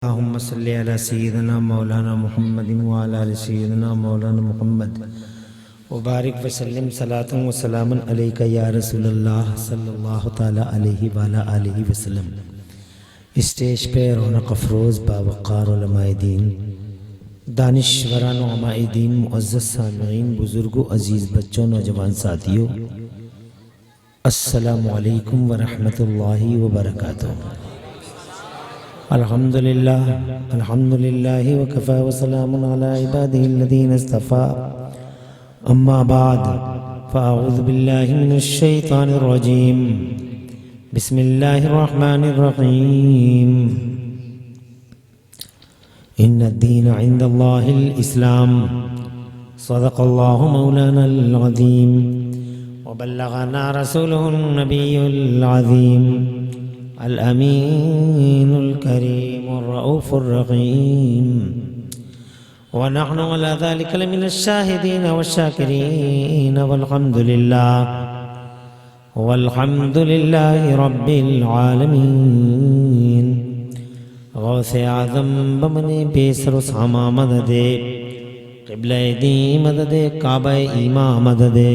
अल्लाहुम्मा सल्ली अला सय्यिदिना मौलाना मुहम्मद व अला आलि सय्यिदिना मौलाना मुहम्मद व बारिक व सल्लिम सलातन व सलामन अलैका या रसूलल्लाह सल्लल्लाहु तआला अलैहि व अला आलिहि वसल्लम। स्टेज पे रौनक अफरोज़ बावक़ार उलमाए दीन, दानिश्वरान व उलमाए दीन, मुअज़्ज़ज़ सामिईन, बुज़ुर्गों, अज़ीज़ बच्चों, नौजवान साथियों, अस्सलामु अलैकुम व रहमतुल्लाहि व बरकातुहू। अल्हम्दुलिल्लाह अल्हम्दुलिल्लाहि व कफ़ा व सलामुन अला इबादिहिल्लज़ीना इस्तफ़ा। अम्मा बाद फ़अऊज़ु बिल्लाहि मिनश शैतानिर रजीम। बिस्मिल्लाहिर रहमानिर रहीम। इन्नद-दीन इंदल्लाहिल इस्लाम। सदक़ल्लाहु मौलानल अज़ीम व बल्लगना रसूलुहुन नबियुल अज़ीम अल-अमीनुल करीम और-रऊफ़ुर रहीम। व नहनु अला ज़ालिका लमिनश शाहिदीन वश-शाकिरीन वल्हम्दुलिल्लाहि रब्बिल आलमीन। गौसे आज़म बमने बेसर सामा मददे, क़िबला दी मददे, काबा ईमा मददे,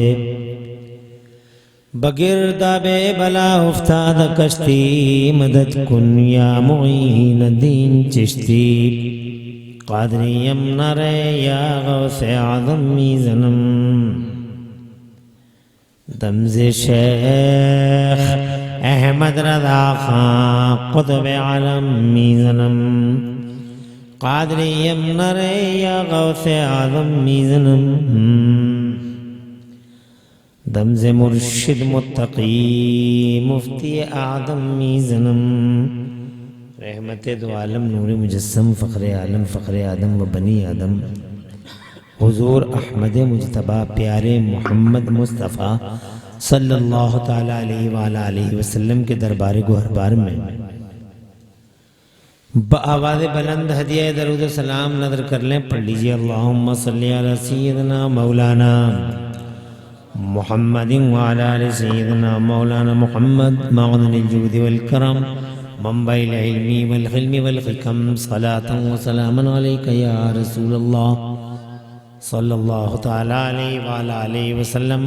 बगिरदाबे बला उफ्ताद कश्ती, मदद कुन या मुईन दीन चिश्ती। क़ादरियम नरे या गौसे आज़म मीज़नम, दमज़े शेख अहमद रज़ा खां क़ुतब आलम मीज़नम। क़ादरियम नरे या गौसे आज़म मीज़नम, दमज़े मुर्शिद मुत्तक़ी मुफ्ती आदम मीज़नम। रहमत दो आलम नूर मुजस्सम फ़ख्र आलम फ़ख्र आदम व बनी आदम, हुज़ूर अहमद मुज्तबा प्यारे मोहम्मद मुस्तफ़ा सल्लल्लाहु तआला अलैहि व अला आलिहि वसल्लम के दरबार गुहरबार में बआवाज़ बुलंद हदिया दरूद सलाम नज़र कर लें। पढ़ लीजिए अल्लाहुम्मा सल्ली अला सय्यिदिना मौलाना मुहम्मदिन व अला आलि सय्यिदिना मौलाना मुहम्मद मअदनिल जूदि वल करम मंबइल इल्मी वल हिल्मी वल हिकम। सलातन व सलामन अलैका या रसूलल्लाह सल्लल्लाहु तआला अलैहि व अला आलिहि वसल्लम।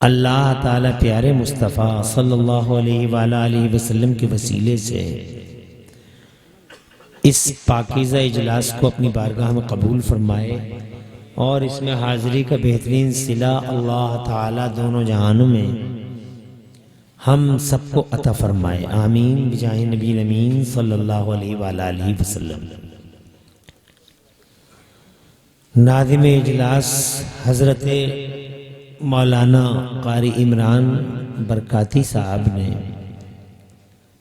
अल्लाह ताला प्यारे मुस्तफ़ा सल्लल्लाहु अलैहि व अला आलिहि वसल्लम के वसीले से इस पाकीज़ा इजलास को अपनी बारगाह में कबूल फरमाए और इसमें हाज़िरी का बेहतरीन सिला अल्लाह ताला दोनों जहानों में हम सबको अता फरमाए। आमीन बिजाहि नबील अमीन सल्लल्लाहु अलैहि व आलिहि वसल्लम। नाज़िम इजलास हज़रत मौलाना क़ारी इमरान बरकाती साहब ने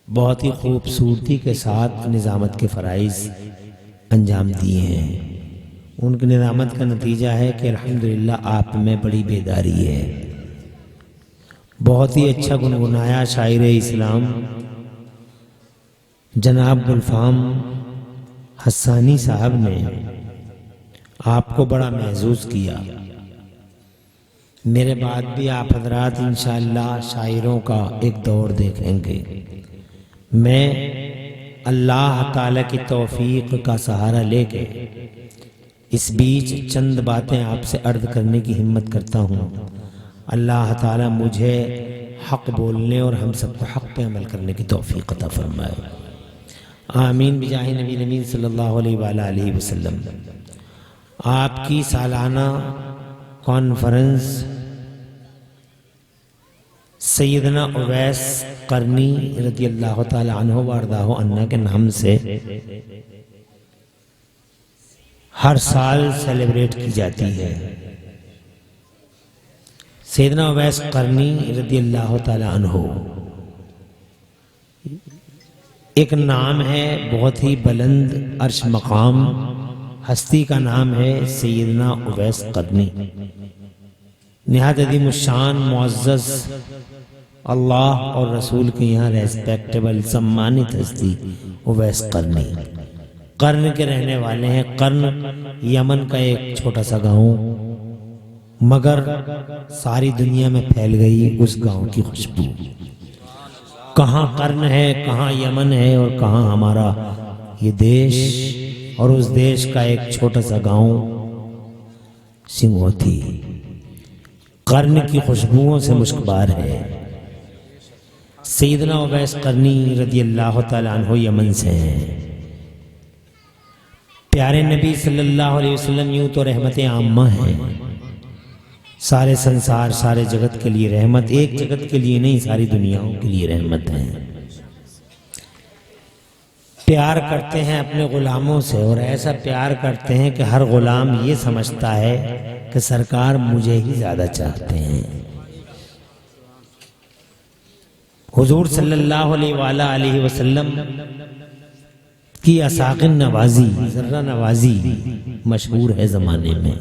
बहुत ही खूबसूरती के साथ निज़ामत के फ़राइज़ अंजाम दिए हैं। उनकी निज़ामत का नतीजा है कि अल्हम्दुलिल्लाह आप में बड़ी बेदारी है। बहुत ही अच्छा गुनगुनाया शायर इस्लाम जनाब गुलफ़ाम हस्सानी साहब ने आपको बड़ा महसूस किया। मेरे बाद भी आप हज़रात इंशाअल्लाह शायरों का एक दौर देखेंगे। मैं अल्लाह ताला की तौफ़ीक़ का सहारा लेके इस बीच चंद बातें आपसे अर्ज़ करने की हिम्मत करता हूँ। अल्लाह ताला मुझे हक़ बोलने और हम सबको हक़ पे अमल करने की तौफ़ीक़ अता फ़रमाए। आमीन बिजाहि नबी नबी सल्लल्लाहु अलैहि व आलिहि वसल्लम। आपकी सालाना कॉन्फ्रेंस सैयदना उवैस क़रनी रज़ियल्लाहु ताला अन्हु व अर्ज़ाहु अन्ना के नाम से हर साल सेलिब्रेट की जाती है। सैयदना उवैस क़रनी रज़ियल्लाहु ताला अन्हु एक नाम है बहुत ही बुलंद अर्श मकाम, हस्ती का नाम है सैयदना उवैस क़रनी। निहायत अज़ीम शान मुअज़्ज़ज़ अल्लाह और रसूल के यहाँ रेस्पेक्टेबल सम्मानित हस्ती उवैस क़रनी कर्न के रहने वाले हैं। कर्न यमन का एक छोटा सा गांव, मगर सारी दुनिया में फैल गई उस गांव की खुशबू। कहाँ कर्न है, कहाँ यमन है और कहाँ हमारा ये देश, और उस देश का एक छोटा सा गांव सिंगोथी कर्न की खुशबुओं से मुश्कबार है। सैयदना उवैस कर्नी रज़ी अल्लाह तआला अन्हु यमन से हैं। प्यारे नबी सल्लल्लाहु अलैहि वसल्लम यूं तो रहमत आम्मा हैं, सारे संसार सारे जगत के लिए रहमत, एक जगत के लिए नहीं सारी दुनियाओं के लिए रहमत है। प्यार करते हैं अपने गुलामों से, और ऐसा प्यार करते हैं कि हर गुलाम ये समझता है कि सरकार मुझे ही ज्यादा चाहते हैं। हुजूर सल्लल्लाहु अलैहि वसल्लम की असाकिन नवाजी, जर्रा नवाजी मशहूर है जमाने में।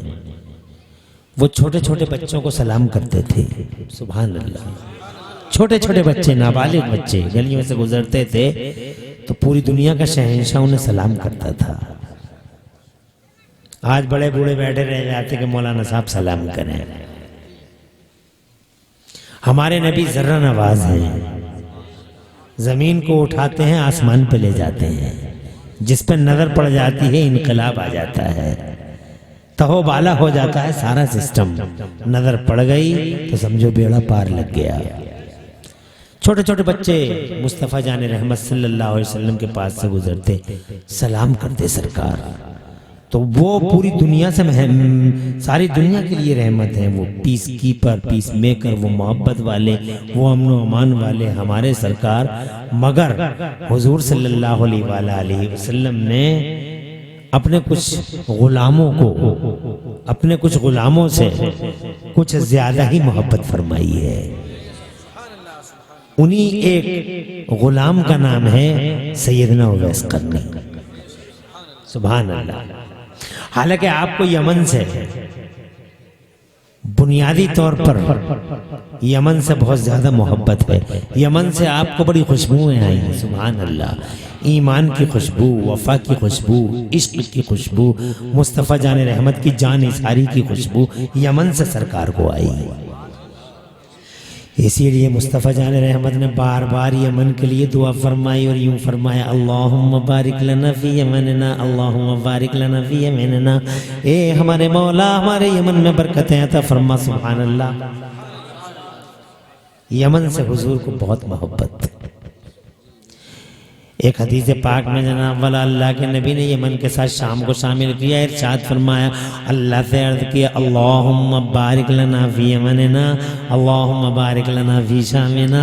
वो छोटे छोटे बच्चों को सलाम करते थे, सुभान अल्लाह। छोटे छोटे बच्चे, नाबालिग बच्चे गलियों से गुजरते थे तो पूरी दुनिया का शहंशाह उन्हें सलाम करता था। आज बड़े बूढ़े बैठे रह जाते कि मौलाना साहब सलाम करें। हमारे नबी जर्रा नवाज हैं, जमीन को उठाते हैं आसमान पे ले जाते हैं, जिस पर नजर पड़ जाती है इनकलाब आ जाता है, तहोबाला हो जाता है सारा सिस्टम। नजर पड़ गई तो समझो बेड़ा पार लग गया। छोटे छोटे बच्चे मुस्तफ़ा जाने रहमत सल्लल्लाहु अलैहि वसल्लम के पास से गुजरते, सलाम करते सरकार, तो वो पूरी दुनिया से सारी दुनिया के लिए रहमत है। वो पीस कीपर, पीस मेकर, वो मोहब्बत वाले, वो अमन व अमान वाले हमारे सरकार। मगर हुजूर सल्लल्लाहु अलैहि वसल्लम ने अपने कुछ गुलामों को, अपने कुछ गुलामों से कुछ ज्यादा ही मोहब्बत फरमाई है। उन्हीं एक गुलाम का नाम है सैयदना उवैस कर्नी, सुभान अल्लाह। हालांकि आपको यमन से बुनियादी तौर पर यमन से बहुत ज्यादा मोहब्बत है, यमन से आपको बड़ी खुशबुएं आई हैं, सुभान अल्लाह। ईमान की खुशबू, वफा की खुशबू, इश्क की खुशबू, मुस्तफ़ा जाने रहमत की जान इसारी की खुशबू यमन से सरकार को आई। इसीलिए मुस्तफ़ा जान रहमत ने बार बार यमन के लिए दुआ फरमाई और यूं फरमाया, अल्लाहुम्मा बारिक लना फी यमनना, अल्लाहुम्मा बारिक लना फी यमनना। ए हमारे मौला, हमारे यमन में बरकतें अता फरमा, सुभान अल्लाह। यमन से हुजूर को बहुत मोहब्बत। एक हदीस पाक में जनाब वाला अल्लाह के नबी ने यमन के साथ शाम को शामिल किया। इरशाद फरमाया, अल्लाह से अर्ज किया, अल्लाहुम्मा बारिक लना फी यमनना, अल्लाहुम्मा बारिक लना फी शामिना।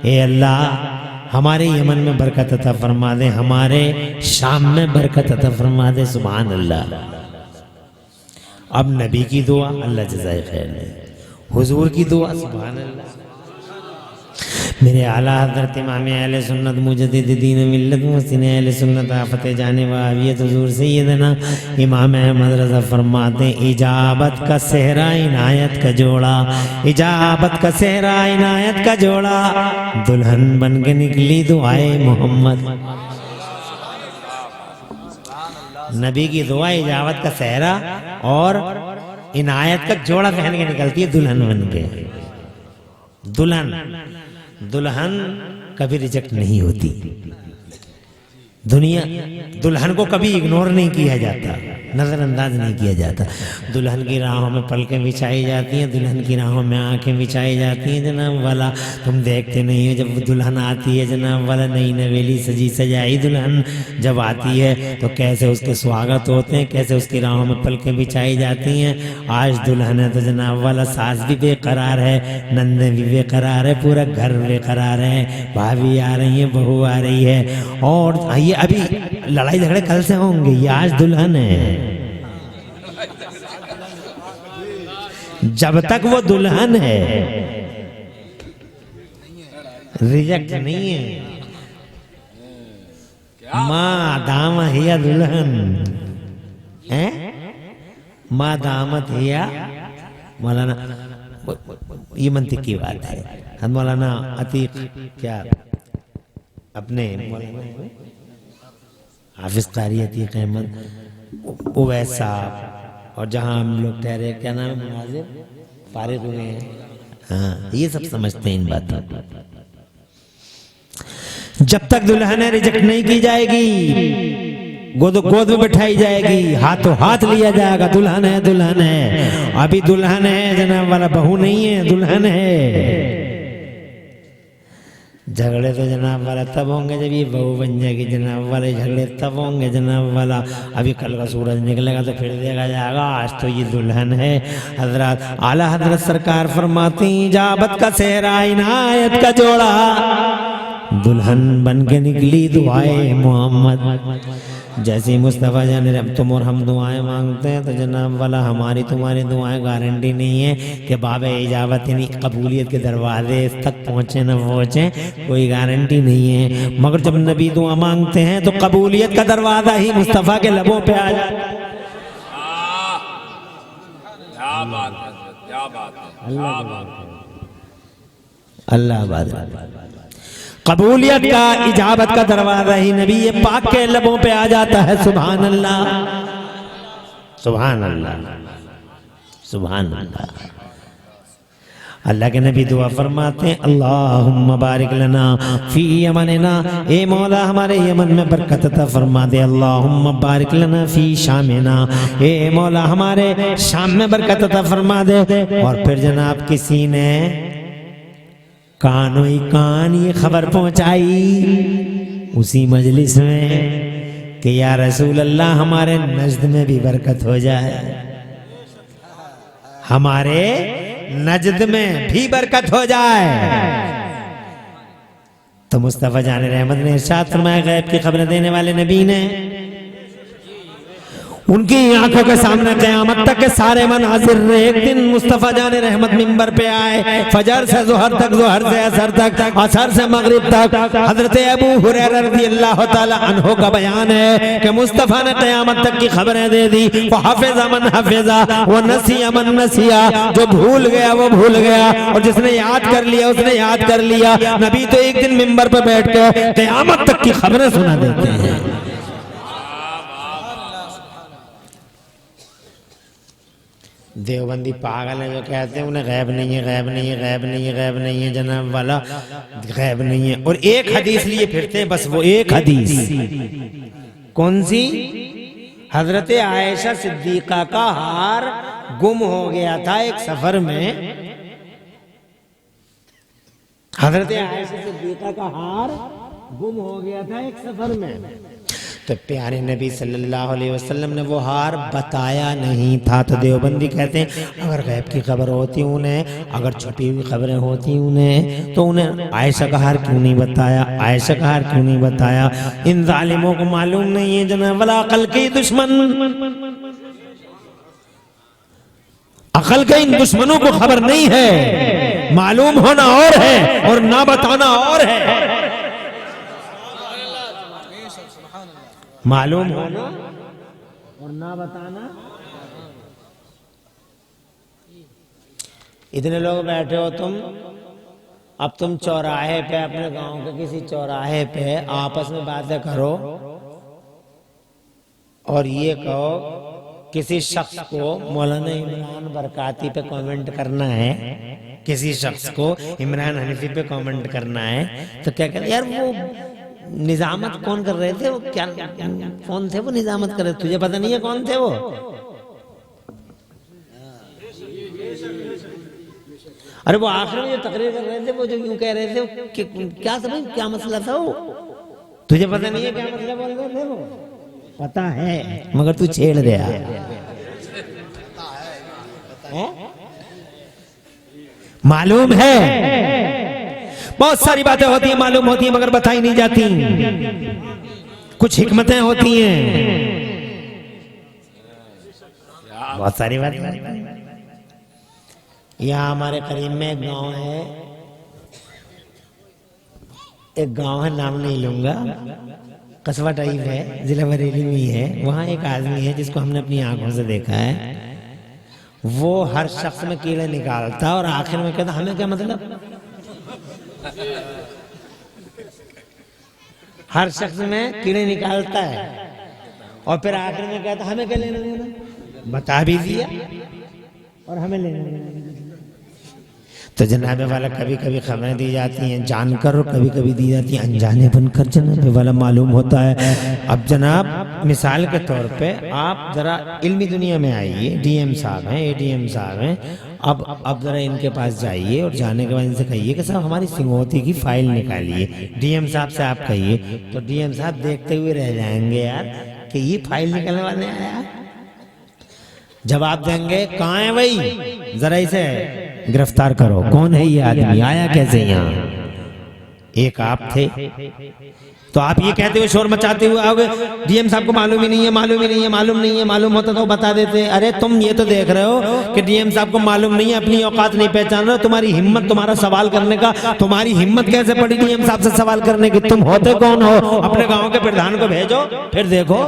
ए अल्लाह, हमारे यमन में बरकत अता फरमा दे, हमारे शाम में बरकत अता फरमा दे, सुभान अल्लाह। अब नबी की दुआ, अल्लाह जज़ाए खैर दे। हुजूर की दुआ, सुभान अल्लाह। मेरे आला हज़रत इमाम अहले सुन्नत मुजद्दिद दीन मिल्लत मुहसिन अहले सुन्नत आफत जाने वावियत हुजूर सैयदना इमाम अहमद रज़ा फरमाते, इजाबत का सेहरा इनायत का जोड़ा, इजाबत का सेहरा इनायत का जोड़ा, दुल्हन बन के निकली दुआए मोहम्मद। नबी की दुआ, इजाबत का सेहरा और इनायत का जोड़ा पहन के निकलती है दुल्हन बन के। दुल्हन कभी रिजेक्ट नहीं होती। दुनिया दुल्हन को कभी इग्नोर नहीं किया जाता, नजरअंदाज नहीं किया जाता। दुल्हन की राहों में पलकें बिछाई जाती हैं, दुल्हन की राहों में आंखें बिछाई जाती हैं। जनाब वाला तुम देखते नहीं हो, जब दुल्हन आती है जनाब वाला, नई नवेली सजी सजाई दुल्हन जब आती है तो कैसे उसके स्वागत होते हैं, कैसे उसकी राहों में पलकें बिछाई जाती हैं। आज दुल्हन है तो जनाब वाला सास भी बेकरार है, नंदे भी बेकरार है, पूरा घर बेकरार है, भाभी आ रही है, बहू आ रही है। और ये अभी लड़ाई झगड़े कल से होंगे, ये आज दुल्हन है। जब तक वो दुल्हन है रिजेक्ट नहीं है। माँ दाम हिया दुल्हन है, माँ दामत हिया। मौलाना, ये मंतिक की बात है। हम मौलाना अतीक क्या अपने हाफिज कारी अतीक अहमद उवैस साहब, और जहाँ हम लोग ठहरे, क्या नाम है, मुनाजिर फारिग हुए हैं। हाँ, ये सब समझते हैं इन बातों को। जब तक दुल्हन रिजेक्ट नहीं की जाएगी, गोद में बैठाई जाएगी, हाथों हाथ लिया जाएगा, दुल्हन है दुल्हन है। अभी दुल्हन है जनाब वाला, बहू नहीं है, दुल्हन है। झगड़े तो जनाब वाला तब होंगे जब ये बहू बन जाएगी, जनाब वाले झगड़े तब होंगे जनाब वाला। अभी कल का सूरज निकलेगा तो फिर देखा जाएगा आज तो ये दुल्हन है। हजरत आला हजरत सरकार फरमाती इजाबत का सेहरा इनायत का जोड़ा, दुल्हन बन के निकली दुआए मोहम्मद। जैसे मुस्तफ़ा जान अब तुम और हम दुआएं मांगते हैं तो जनाब वाला हमारी तुम्हारी दुआएं गारंटी नहीं है कि बाबे इजाबत यानी कबूलियत के दरवाजे तक पहुँचे न पहुँचे, कोई गारंटी नहीं है। मगर जब नबी दुआ मांगते हैं तो कबूलियत का दरवाज़ा ही मुस्तफ़ा के लबों पे आ जाता है। अल्लाह बात कबूलियत का इजाबत का दरवाजा ही नबी ये पाक के लबों पे आ जाता है। सुभान अल्लाह सुभान अल्लाह सुभान अल्लाह। अल्लाह के नबी दुआ फरमाते हैं अल्लाहुम्मा बारिक लना फी यमनिना, ए मौला हमारे यमन में बरकत अता फरमा दे। अल्लाहुम्मा बारिक लना फी शामिना, ए मौला हमारे शाम में बरकत अता फरमा दे। और फिर जनाब किसी ने कानों ही कान ये खबर पहुंचाई उसी मजलिस में कि या रसूल अल्लाह हमारे नज्द में भी बरकत हो जाए, हमारे नज्द में भी बरकत हो जाए। तो मुस्तफ़ा जान रहमत ने इरशाद फरमाया, गैब की खबरें देने वाले नबी ने उनकी आंखों के सामने क़यामत तक के सारे मनाजिर रहे। एक दिन मुस्तफ़ा जान रहमत मिंबर पे आए, फजर से ज़ोहर तक, ज़ोहर से असर तक, असर से मगरिब तक। हज़रत अबू हुरैरा रज़ियल्लाहु ताला अन्हु का बयान है कि मुस्तफ़ा ने क़यामत तक की खबरें दे दी। फ़हफ़िज़ा मन हफ़िज़ा व नसिया मन नसिया, जो भूल गया वो भूल गया और जिसने याद कर लिया उसने याद कर लिया। नबी तो एक दिन मिंबर पे बैठ के क़यामत तक की खबरें सुना देते हैं। देवबंदी पागल है जो कहते हैं उन्हें गैब नहीं है, गैब नहीं है, गैब नहीं है, गैब नहीं है, जनाब वाला गैब नहीं है। और एक हदीस लिए फिरते हैं, बस वो एक हदीस। कौन सी? हजरत आयशा सिद्दीका का हार गुम हो गया था एक सफर में। हजरत आयशा सिद्दीका का हार गुम हो गया था एक सफर में। तो प्यारे नबी सल्लल्लाहु अलैहि वसल्लम ने वो हार बताया नहीं था। तो देवबंदी कहते हैं अगर गैब की खबर होती उन्हें, अगर छुपी हुई खबरें होती उन्हें, तो उन्हें आयशा का हार क्यों नहीं बताया, आयशा का हार क्यों नहीं बताया? इन जालिमों को मालूम नहीं है जनाब वाला अकल के दुश्मन, अकल के इन दुश्मनों को खबर नहीं है। मालूम होना और है और ना बताना और है। मालूम होना और ना बताना। इतने लोग बैठे हो तुम, अब तुम चौराहे पे, अपने गांव के किसी चौराहे पे आपस में बातें करो और ये कहो किसी शख्स को मौलाना इमरान बरकाती पे कमेंट करना है, किसी शख्स को इमरान हनीफी पे कमेंट करना है, तो क्या कहते यार वो निजामत कौन कर रहे थे, वो क्या कौन थे वो निजामत कर रहे थे, तुझे पता नहीं है कौन थे वो? अरे वो आखिर में जो तकरीर कर रहे थे, वो जो यूं कह रहे थे क्या समझ, क्या मसला था वो? तुझे पता नहीं है क्या मसला बोल रहे थे वो? पता है मगर तू छेड़ दिया। मालूम है बहुत सारी बातें होती हैं, मालूम होती हैं मगर बताई नहीं जाती। कुछ हिकमतें होती हैं, बहुत सारी बातें। यहाँ हमारे करीब में एक गांव है, एक गांव है, नाम नहीं लूंगा, कस्बा टाइप है, जिला बरेली में ही है। वहाँ एक आदमी है जिसको हमने अपनी आंखों से देखा है। वो हर शख्स में कीड़े निकालता और आखिर में कहता हमें क्या मतलब। हर शख्स में कीड़े निकालता है और फिर आखिर में कहता हमें क्या लेना देना, बता भी दिया और हमें लेना देना। तो जनाबे वाला कभी कभी खबरें दी जाती हैं जानकर और कभी कभी दी जाती हैं अनजाने बनकर जनाबे वाला मालूम होता है। अब जनाब मिसाल के तौर पे आप ज़रा इल्मी दुनिया में आइए, डीएम साहब हैं, एडीएम साहब हैं, अब ज़रा इनके पास जाइए और जाने के बाद इनसे कहिए कि साहब हमारी सिंगोती की फाइल निकालिए। डीएम साहब से आप कहिए तो डीएम साहब देखते हुए रह जाएंगे यार कि ये फाइल निकलवाने आया। जवाब देंगे कहाँ है भाई, जरा इसे गिरफ्तार करो, कौन है ये आदमी, आया कैसे यहाँ। एक आप थे तो आप ये कहते हुए शोर मचाते हुए आओगे डीएम साहब को मालूम ही नहीं है, मालूम ही नहीं है, मालूम नहीं है, मालूम होता तो बता देते। अरे तुम ये तो देख रहे हो कि डीएम साहब को मालूम नहीं है, अपनी औकात नहीं पहचान रहे हो, तुम्हारी हिम्मत, तुम्हारा सवाल करने का, तुम्हारी हिम्मत कैसे पड़ी डीएम साहब से सवाल करने की। तुम होते कौन हो, अपने गाँव के प्रधान को भेजो, फिर देखो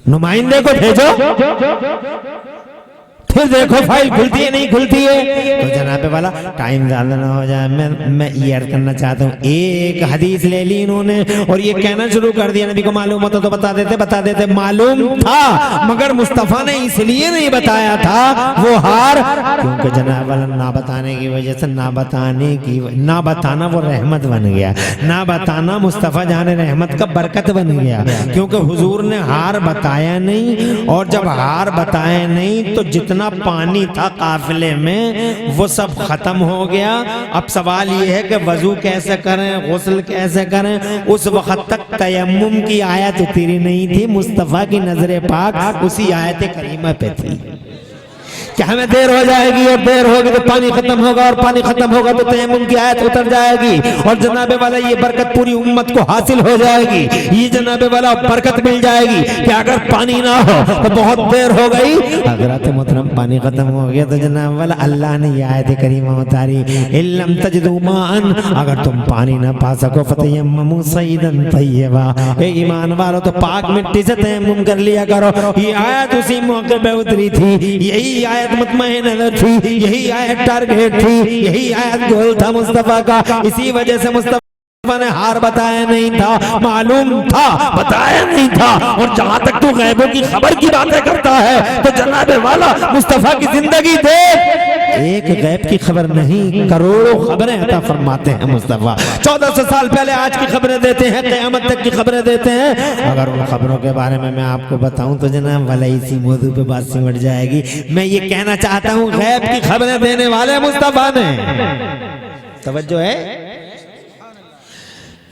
नुमाइंदे को भेजो, फिर देखो फाइल खुलती है नहीं खुलती है। तो जनाबे वाला टाइम ज्यादा ना हो जाए, मैं ये अर्ज करना चाहता हूँ, एक हदीस ले ली इन्होंने और ये कहना शुरू कर दिया नबी को मालूम होता तो बता देते। मालूम था मगर मुस्तफा ने इसलिए नहीं बताया था वो हार, क्योंकि जनाब वाला ना बताने की वजह से, ना बताना वो रहमत बन गया, ना बताना मुस्तफा जाने रहमत का बरकत बन गया, क्योंकि हुजूर ने हार बताया नहीं, और जब हार बताया नहीं तो जितना पानी था काफिले में वो सब खत्म हो गया। अब सवाल ये है कि वजू कैसे करें, गुस्ल कैसे करें। उस वक्त तक तयम्मुम की आयत उतरी नहीं थी, मुस्तफा की नजर पाक उसी आयत करीमा पे थी कि हमें देर हो जाएगी और देर होगी तो पानी खत्म होगा और पानी खत्म होगा तो तयम्मुम की आयत उतर जाएगी और जनाबे वाला ये बरकत पूरी उम्मत को हासिल हो जाएगी। ये जनाबे वाला बरकत मिल जाएगी कि अगर पानी ना हो तो बहुत देर हो गई, अगर मोहतरम पानी खत्म हो गया तो जनाब वाला अल्लाह ने ये आयत करीमा उतारी, इल्लम तजदू माअन, अगर तुम पानी ना पा सको फतयम्ममू सईदन तय्यबा, ए ईमान वालों तो पाक मिट्टी से तयम्मुम कर लिया करो। ये आयत उसी मौके पे उतरी थी, यही आयत मुतमईन नज़र थी, यही आयत टारगेट थी, यही आयत गोल था मुस्तफा का। इसी वजह से मुस्तफा ने हार बताया नहीं था, मालूम था बताया नहीं था। और जहां तक तू गैबों की खबर की बातें करता है तो जनाबे वाला मुस्तफा की जिंदगी देख, एक गैब की खबर नहीं करोड़ों खबरें अता फरमाते हैं मुस्तफा। 1400 साल पहले आज की खबरें देते हैं, क़यामत तक की खबरें देते हैं। अगर उन खबरों के बारे में मैं आपको बताऊं तो जनाब वाला इसी मौजू पे बात सिमट जाएगी। मैं ये कहना चाहता हूं गैब की खबरें देने वाले मुस्तफा ने, तवज्जो है,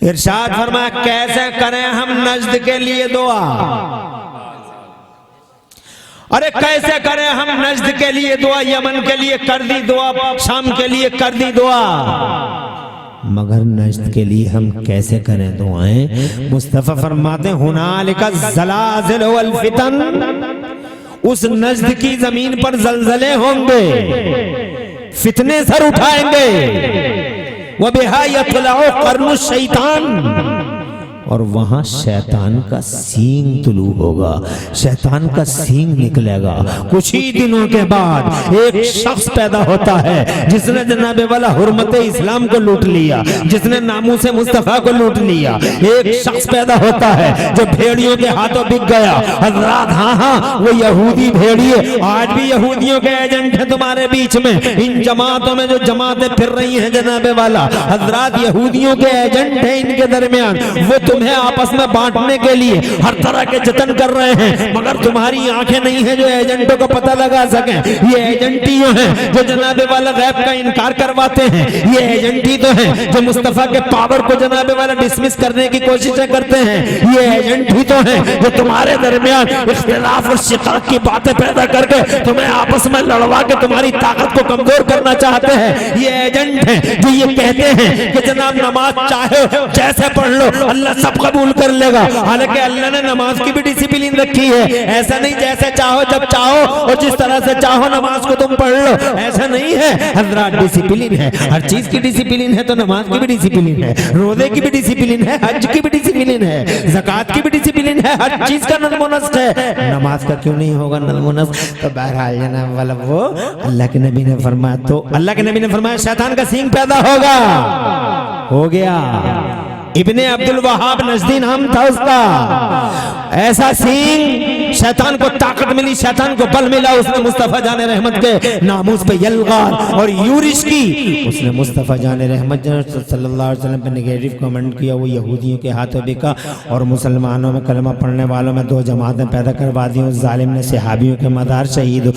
इरशाद फरमाया कैसे करें हम नज्द के लिए दुआ, अरे कैसे करें हम नज्द के लिए दुआ, यमन के लिए कर दी दुआ, शाम के लिए कर दी दुआ, मगर नज्द के लिए हम कैसे करें दुआएं। मुस्तफा फरमाते हुनालिका ज़लाज़िल वल फितन, उस नज्द की जमीन पर जलजले होंगे, फितने सर उठाएंगे, वबिहा यतलउ कर्नु शैतान, और वहां शैतान का सींग तुलू होगा, शैतान का सींग निकलेगा। कुछ ही दिनों के बाद एक शख्स पैदा होता है जिसने जनाबे वाला हुर्मत इस्लाम को लूट लिया, जिसने नामूस मुस्तफा को लूट लिया। एक शख्स पैदा होता है जो भेड़ियों के हाथों बिक गया। हजरात हाँ वो यहूदी भेड़िए, आज भी यहूदियों के एजेंट है तुम्हारे बीच में, इन जमातों में जो जमातें फिर रही हैं जनाबे वाला, हजरात यहूदियों के एजेंट है इनके दरमियान। वो तुम्हें आपस में बांटने के लिए हर तरह के जतन कर रहे हैं, मगर तुम्हारी आंखें नहीं है जो एजेंटों को पता लगा सके। ये एजेंट ही हैं जो जनाबे वाला गैब का इनकार करवाते हैं, ये एजेंट ही तो हैं जो मुस्तफा के पावर को जनाबे वाला डिसमिस करने की कोशिशें करते हैं, ये एजेंट ही तो हैं जो तुम्हारे दरमियान इख्तिलाफ और शिकाक की बातें पैदा करके तुम्हें आपस में लड़वा के तुम्हारी ताकत को कमजोर करना चाहते हैं। ये एजेंट हैं जो ये कहते हैं कि जनाब नमाज चाहे जैसे पढ़ लो अल्लाह सब कबूल कर लेगा। हालांकि अल्लाह ने नमाज की भी डिसिप्लिन रखी है, ऐसा नहीं जैसे चाहो जब चाहो और जिस तरह से चाहो नमाज को तुम पढ़ लो, ऐसा नहीं है। हजरात डिसिप्लिन है, हर चीज की डिसिप्लिन है, तो नमाज की भी डिसिप्लिन है, रोजे की भी डिसिप्लिन है, हज की भी डिसिप्लिन है, ज़कात की भी डिसिप्लिन है, हर चीज का नज़्म व नस्क है। नमाज का क्यों नहीं होगा नज़्म व नस्क? तो बहरहाल जनाब वाला वो अल्लाह के नबी ने फरमाया, तो अल्लाह के नबी ने फरमाया शैतान का सींग पैदा होगा, हो गया। इब्ने अब्दुल वहाब नजदी नाम था उसका। ऐसा सींग शैतान को ताकत मिली, शैतान को बल मिला, उसने मुस्तफ़ा जान रहमत के नामूस पे यलगार और यूरिश की। उसने मुस्तफ़ा जान रहमत सल्लल्लाहु अलैहि वसल्लम पे नेगेटिव कमेंट किया। वो यहूदियों के हाथों बिका और मुसलमानों में कलमा पढ़ने वालों में दो जमातें पैदा करवा दी। उस जालिम ने सहाबियों के मदार शहीद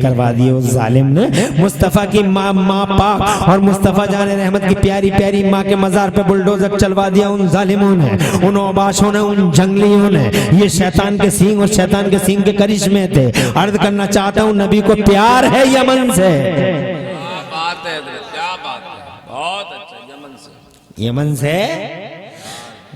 करवा दिए। उस जालिम ने मुस्तफ़ा की माँ पाक और मुस्तफ़ा जान रहमत की प्यारी प्यारी माँ के मजार पे बुलडोजर चलवा दिया उन जालिमों ने, उन औबाशों ने, उन जंगलियों ने। ये शैतान के सींग और शैतान के सींग के करिश्मे थे। अर्ज करना चाहता हूँ, नबी को प्यार है यमन से। क्या बात है, क्या बात है, बहुत अच्छा। यमन से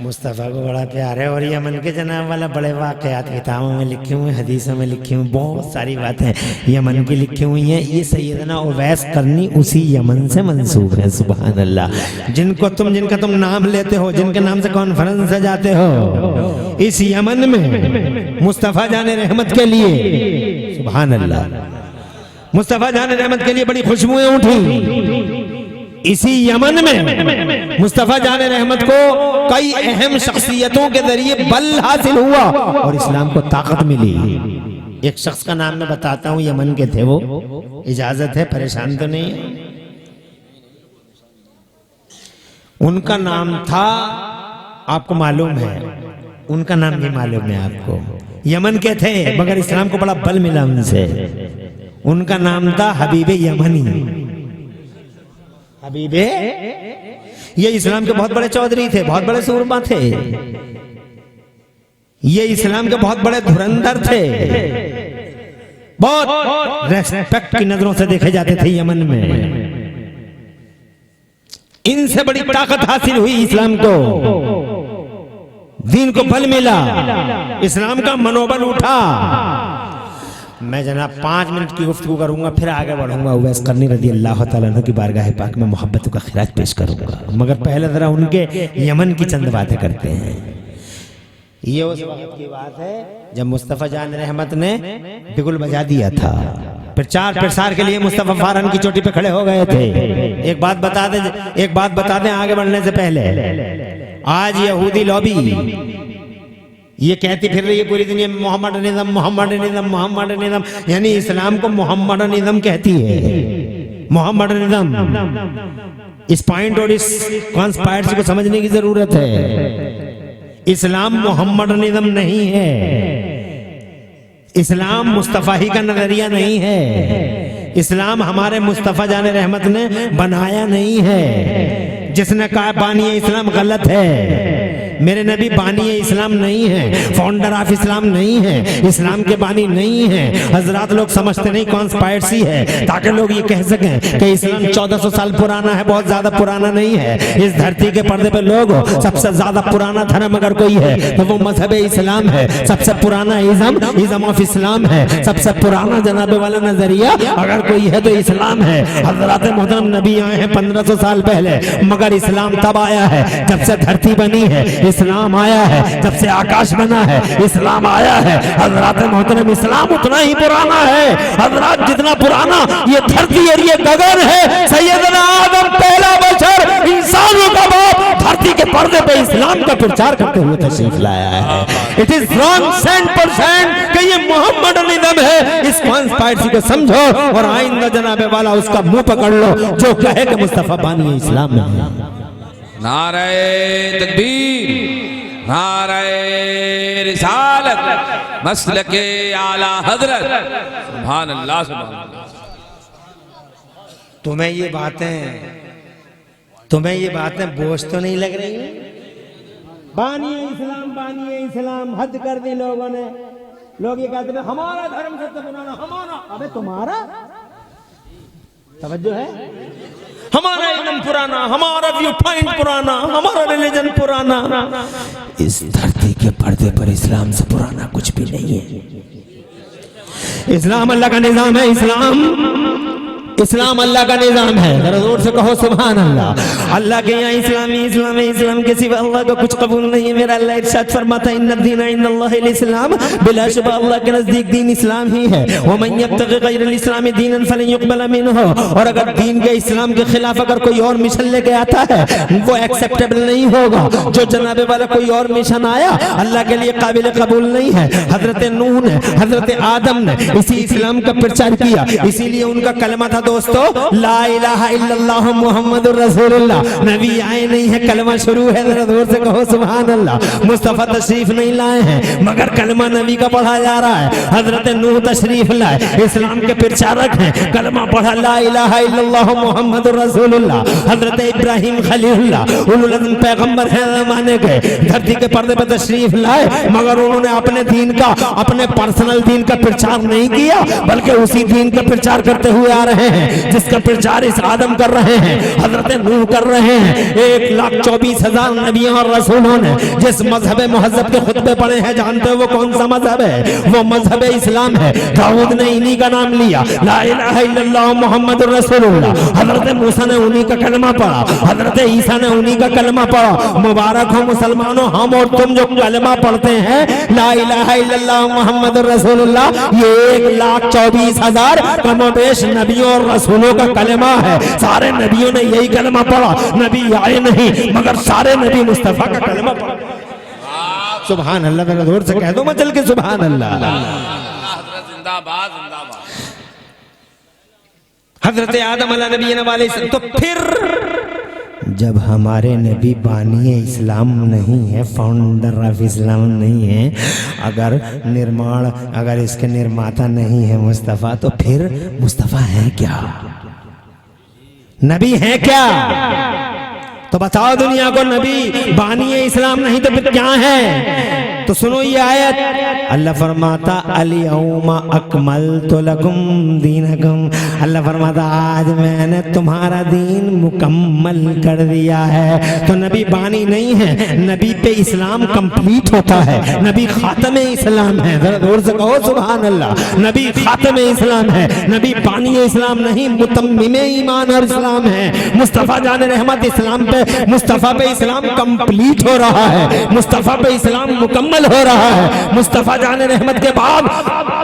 मुस्तफ़ा को बड़ा प्यार है। और यमन के जनाब वाला बड़े वाक़यात किताबों में लिखे हुए, हदीसों में लिखी हुई, बहुत सारी बातें यमन की लिखी हुई हैं। ये सैयदना उवैस करनी उसी यमन से मंसूब है। सुभान अल्लाह। जिनका तुम नाम लेते हो, जिनके नाम से कॉन्फ्रेंस से जाते हो, इस यमन में मुस्तफ़ा जाने रहमत के लिए, सुभान अल्लाह, मुस्तफ़ा जाने रहमत के लिए बड़ी खुशबुएं उठी। इसी यमन में मुस्तफ़ा जान रहमत को कई अहम शख्सियतों के जरिए बल हासिल हुआ और इस्लाम को ताकत मिली। एक शख्स का नाम मैं बताता हूँ, यमन के थे वो, इजाजत है, परेशान तो नहीं। उनका नाम था, आपको मालूम है, उनका नाम भी मालूम है आपको। यमन के थे मगर इस्लाम को बड़ा बल मिला उनसे। उनका नाम था हबीबे यमनी। हबीबे, ये इस्लाम के बहुत बड़े चौधरी थे, बहुत बड़े सूरमा थे, ये इस्लाम के बहुत बड़े धुरंधर थे, बहुत रेस्पेक्ट की नजरों से देखे जाते थे यमन में। इनसे बड़ी ताकत हासिल हुई इस्लाम को, दीन को बल मिला, इस्लाम का मनोबल उठा। मैं जनाब 5 मिनट की गुफ्तगू करूंगा, फिर आगे बढ़ूंगा। उवैस करनी रज़ी अल्लाह तआला अन्हु की बारगाह पाक में मोहब्बतों का खिराज पेश करूंगा, मगर पहले जरा उनके यमन की चंद बातें करते हैं। ये उस वक्त की बात है जब मुस्तफ़ा जान रहमत ने बिगुल बजा दिया था। प्रचार प्रसार के लिए मुस्तफ़ा फारन की चोटी पे खड़े हो गए थे। एक बात बता दें आगे बढ़ने से पहले, आज यहूदी लॉबी ये कहती फिर रही है पूरी दुनिया में मोहम्मडनिज़्म, मोहम्मडनिज़्म, मोहम्मडनिज़्म, यानी इस्लाम को मोहम्मडनिज़्म कहती है। मोहम्मडनिज़्म, इस पॉइंट और इस कॉन्स्पायरेसी को समझने की जरूरत है। इस्लाम मोहम्मडनिज़्म नहीं है, इस्लाम मुस्तफ़ा ही का नजरिया नहीं है, इस्लाम हमारे मुस्तफ़ा जाने रहमत ने बनाया नहीं है। जिसने कहा बानी इस्लाम गलत है। मेरे नबी बानी इस्लाम नहीं है, फाउंडर ऑफ इस्लाम नहीं है, इस्लाम के बानी नहीं है। हजरात लोग समझते नहीं कॉन्स्पायरेसी है ताकि लोग ये कह सकें कि इस्लाम 1400 साल पुराना है, बहुत ज्यादा पुराना नहीं है। इस धरती के पर्दे पे लोग सबसे ज्यादा पुराना धर्म अगर कोई है तो वो मजहब इस्लाम है। सबसे पुराना इज़्म ऑफ इस्लाम है। सबसे पुराना जनाबे वाला नजरिया अगर कोई है तो इस्लाम है। हजरात मोहतरम नबी आए हैं 1500 साल पहले, मगर इस्लाम तब आया है जब से धरती बनी है। इस्लाम आया है जब से आकाश बना है। इस्लाम आया है हजरात मोहतरम, इस्लाम उतना ही पुराना है हजरात जितना पुराना ये धरती और ये गगन है। सैयदना आदम पहला बशर, इंसानों का बाप, धरती के पर्दे पे इस्लाम का प्रचार करते हुए तशरीफ लाया है। इट इज रॉन्ग 100% कि ये मोहम्मडनिज़्म है। इस कॉन्स्पायरेसी को समझो और आइंदा जनाबे वाला उसका मुंह पकड़ लो जो कहे कि मुस्तफा बानी इस्लाम नहीं है। नारे तकबीर, नारे रिसालत, मसलके आला हजरत, सुभान अल्लाह, सुभान अल्लाह। तुम्हें ये बातें बोझ तो नहीं लग रही? बानिए इस्लाम हद कर दी लोगों ने। लोग ये कहते हैं हमारा धर्म सबसे पुराना, हमारा। अबे तुम्हारा तवज्जो है? हमारा इल्म पुराना, हमारा व्यू पॉइंट पुराना, हमारा रिलीजन पुराना। इस धरती के पर्दे पर इस्लाम से पुराना कुछ भी नहीं है। इस्लाम अल्लाह का निजाम है। इस्लाम अल्लाह का निजाम है, जरा जोर से कहो सुभान अल्लाह। अल्लाह के यहाँ इस्लाम है, इस्लाम है, इस्लाम के सिवा अल्लाह को कुछ कबूल नहीं है। मेरा अल्लाह इरशाद फरमाता है इन्ना दीन इंदल्लाहिल इस्लाम, बिलाशुबा अल्लाह के नजदीक दीन इस्लाम ही है। व मन यब्तगि गैरल इस्लाम दीनन फलन युक़बल मिन्हु, और अगर दीन के इस्लाम के खिलाफ अगर कोई और मिशन लेके आता है वो एक्सेप्टेबल नहीं होगा। जो जनाबे वाला कोई और मिशन आया अल्लाह के लिए काबिल कबूल नहीं है। हजरत नूह ने, हजरत आदम ने इसी इस्लाम का प्रचार किया, इसीलिए उनका कलमा था दोस्तों ला इलाहा इल्लल्लाह मुहम्मदुर रसूलुल्लाह। नबी आए नहीं है, कलमा शुरू है, जरा जोर से कहो सुभान अल्लाह। मुस्तफा तशरीफ नहीं लाए हैं मगर कलमा नबी का पढ़ा जा रहा है। हजरत नूह तशरीफ लाए, इस्लाम के प्रचारक हैं, कलमा पढ़ा ला इलाहा इल्लल्लाह मुहम्मदुर रसूलुल्लाह। हजरत इब्राहिम खलीलुल्लाह उलुल अज़्म पैगंबर हैं माने गए, धरती के पर्दे पर तशरीफ लाए मगर उन्होंने अपने दीन का, अपने पर्सनल दीन का प्रचार नहीं किया बल्कि उसी दीन का प्रचार करते हुए आ रहे हैं जिसका प्रचार इस आदम कर रहे हैं, हजरत नूह कर रहे हैं। 1,24,000 नबियों और रसूलों ने जिस मजहब मुहज्जब के खुतबे पढ़े हैं जानते हो वो कौन सा मजहब है? वो मजहब इस्लाम है। दाऊद ने इन्हीं का नाम लिया ला इलाहा इल्लल्लाह मुहम्मदुर रसूलुल्लाह। हजरत मूसा ने उन्हीं का कलमा पढ़ा, हजरत ईसा ने उन्हीं का कलमा पढ़ा। मुबारक हो मुसलमानों हम और तुम जो कलमा पढ़ते हैं ला इलाहा इल्लल्लाह मुहम्मदुर रसूलुल्लाह, ये 1,24,000 कमोबेश नबियों और रसूलों का कलमा है। सारे नबियों ने यही कलमा पढ़ा, नबी आए नहीं मगर सारे नबी मुस्तफा का कलमा पढ़ा। सुभान अल्लाह, मेरा जोर से कह दो मैं चल के सुभान अल्लाह। जिंदाबाद जिंदाबाद। हजरत आदम अलैहि नबी वाले, तो फिर जब हमारे नबी बानी इस्लाम नहीं है, फाउंडर ऑफ इस्लाम नहीं है, अगर इसके निर्माता नहीं है मुस्तफ़ा, तो फिर मुस्तफ़ा है क्या? नबी है क्या? तो बताओ दुनिया को, नबी बानी इस्लाम नहीं तो फिर क्या है? तो सुनो ये आयत, अल्लाह फरमाता अल-यौमा अकमलतु लकुम दीनकुम। अल्लाह फरमाता आज मैंने तुम्हारा दीन मुकम्मल कर दिया है। तो नबी बानी नहीं है, नबी पे इस्लाम कंप्लीट होता है, नबी खातमे इस्लाम है। जोर से कहो सुभान अल्लाह। नबी खातमे इस्लाम है, नबी बानी इस्लाम नहीं, मुतम्मिमे ईमान और इस्लाम है। मुस्तफ़ा जान रहमत इस्लाम पे, मुस्तफ़ा पे इस्लाम कंप्लीट हो रहा है, मुस्तफ़ा पे इस्लाम मुकम्मल हो रहा है। मुस्तफ़ा जान रहमत के बाद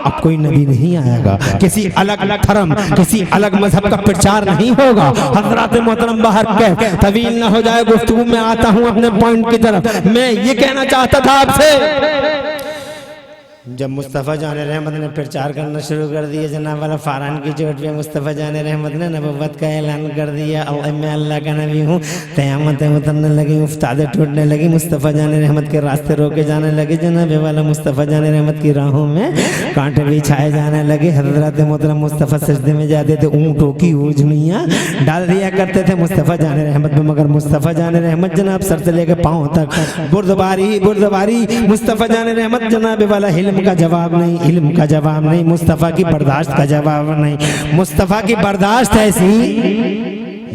अब कोई नबी नहीं आएगा, किसी अलग अलग धर्म, किसी अलग मजहब का प्रचार नहीं होगा। हजरात मोहतरम बाहर के तवील ना हो जाए गुफ्तगू में आता हूँ अपने पॉइंट की तरफ। मैं ये कहना चाहता था आपसे, जब मुस्तफ़ा जान रहमत ने प्रचार करना शुरू कर दिया, जनाब वाला फारान की चोट पे मुस्तफ़ा जान रहमत ने नबुव्वत का ऐलान कर दिया, और मैं अल्लाह का नबी हूँ, क़यामतें उतरने लगी, उफ्तादें टूटने लगी, मुस्तफ़ा जान रहमत के रास्ते रोके जाने लगे, जनाब वाला मुस्तफ़ा जान रहमत की राहों में कांटे बिछाए जाने लगे। हज़रत मोहतरम मुस्तफ़ा सजदे में जाते थे, ऊँटों की ऊँजनियाँ डाल दिया करते थे मुस्तफ़ा जान रहमत में, मगर मुस्तफ़ा जान रहमत जनाब सर से लेकर पाँव तक बुर्दबारी मुस्तफ़ा जान रहमत जनाब वाला हिल्म का जवाब नहीं, इल्म का जवाब नहीं, मुस्तफ़ा की बर्दाश्त का जवाब नहीं। मुस्तफ़ा की बर्दाश्त ऐसी,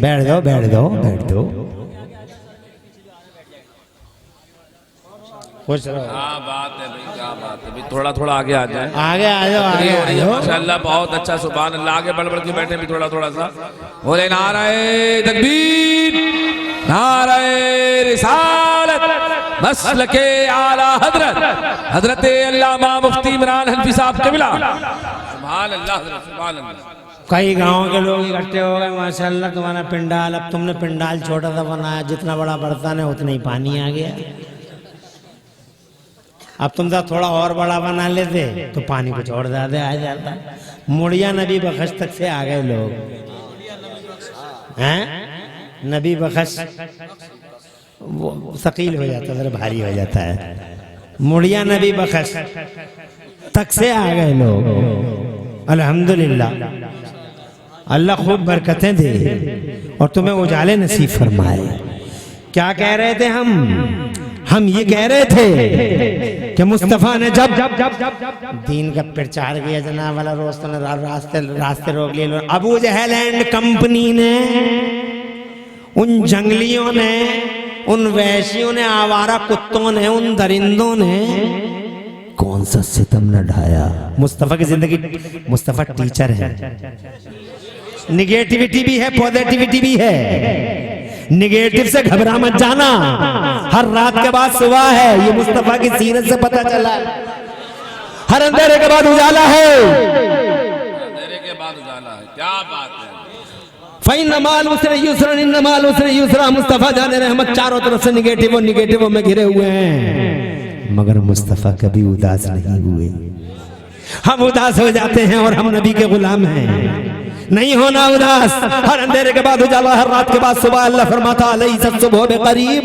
बैठ दो बैठ दो बैठ दो, बात है भाई, क्या बात है भाई, थोड़ा थोड़ा आगे आ जाए, आगे आ जाओ आगे आ जाओ। माशाअल्लाह बहुत अच्छा, सुभान अल्लाह। आगे बढ़ बढ़ के बैठे भी थोड़ा थोड़ा सा बोले नारे तकबीर, नारे रिसालत, मसलके आला हजरत हजरत अल्लामा मुफ्ती इमरान हनफी साहब क़िबला। सुभान अल्लाह सुभान अल्लाह। कई गांव के लोग इकट्ठे हो गए, माशाअल्लाह तुम्हारा पिंडाल, अब तुमने पिंडाल छोटा सा बनाया, जितना बड़ा बर्तन है उतना ही पानी आ गया। अब तुम थोड़ा और बड़ा बना लेते तो पानी कुछ और ज्यादा आ जाता। मुड़िया नबी बख्श तक से आ गए लोग हैं। नबी बख्श वो सकील हो जाता है, भारी हो जाता है। मुड़िया नबी बख्श तक से आ गए लोग। अल्हम्दुलिल्लाह, अल्लाह खूब बरकतें दे और तुम्हें उजाले नसीब फरमाए। क्या कह रहे थे हम ये कह रहे थे कि मुस्तफ़ा ने जब दीन का प्रचार किया, जनाब वाला रोस्तों ने रास्ते रोक लिए। अबू जहल एंड कंपनी ने, उन जंगलियों ने, उन वैशियों ने, आवारा कुत्तों ने, उन दरिंदों ने कौन सा सितम न ढाया। मुस्तफ़ा की जिंदगी, मुस्तफ़ा टीचर है, निगेटिविटी भी है, पॉजिटिविटी भी है। निगेटिव से घबरा मत जाना, हर रात के बाद सुबह है, ये मुस्तफा की सीरत से पता चला। हर अंधेरे के बाद उजाला है, अंधेरे के बाद उजाला है। क्या बात है। फ़इन्नमाल उसरे युसरन इन्नमाल उसरे युसरा। मुस्तफा जाने रहमत चारों तरफ से निगेटिव में घिरे हुए हैं, मगर मुस्तफा कभी उदास नहीं हुए। हम उदास हो जाते हैं और हम नबी के गुलाम हैं। नहीं होना उदास। हर अंधेरे के बाद उजाला, हर रात के बाद सुबह। अल्लाह फरमाता अलैसा सुबह बेकरीब,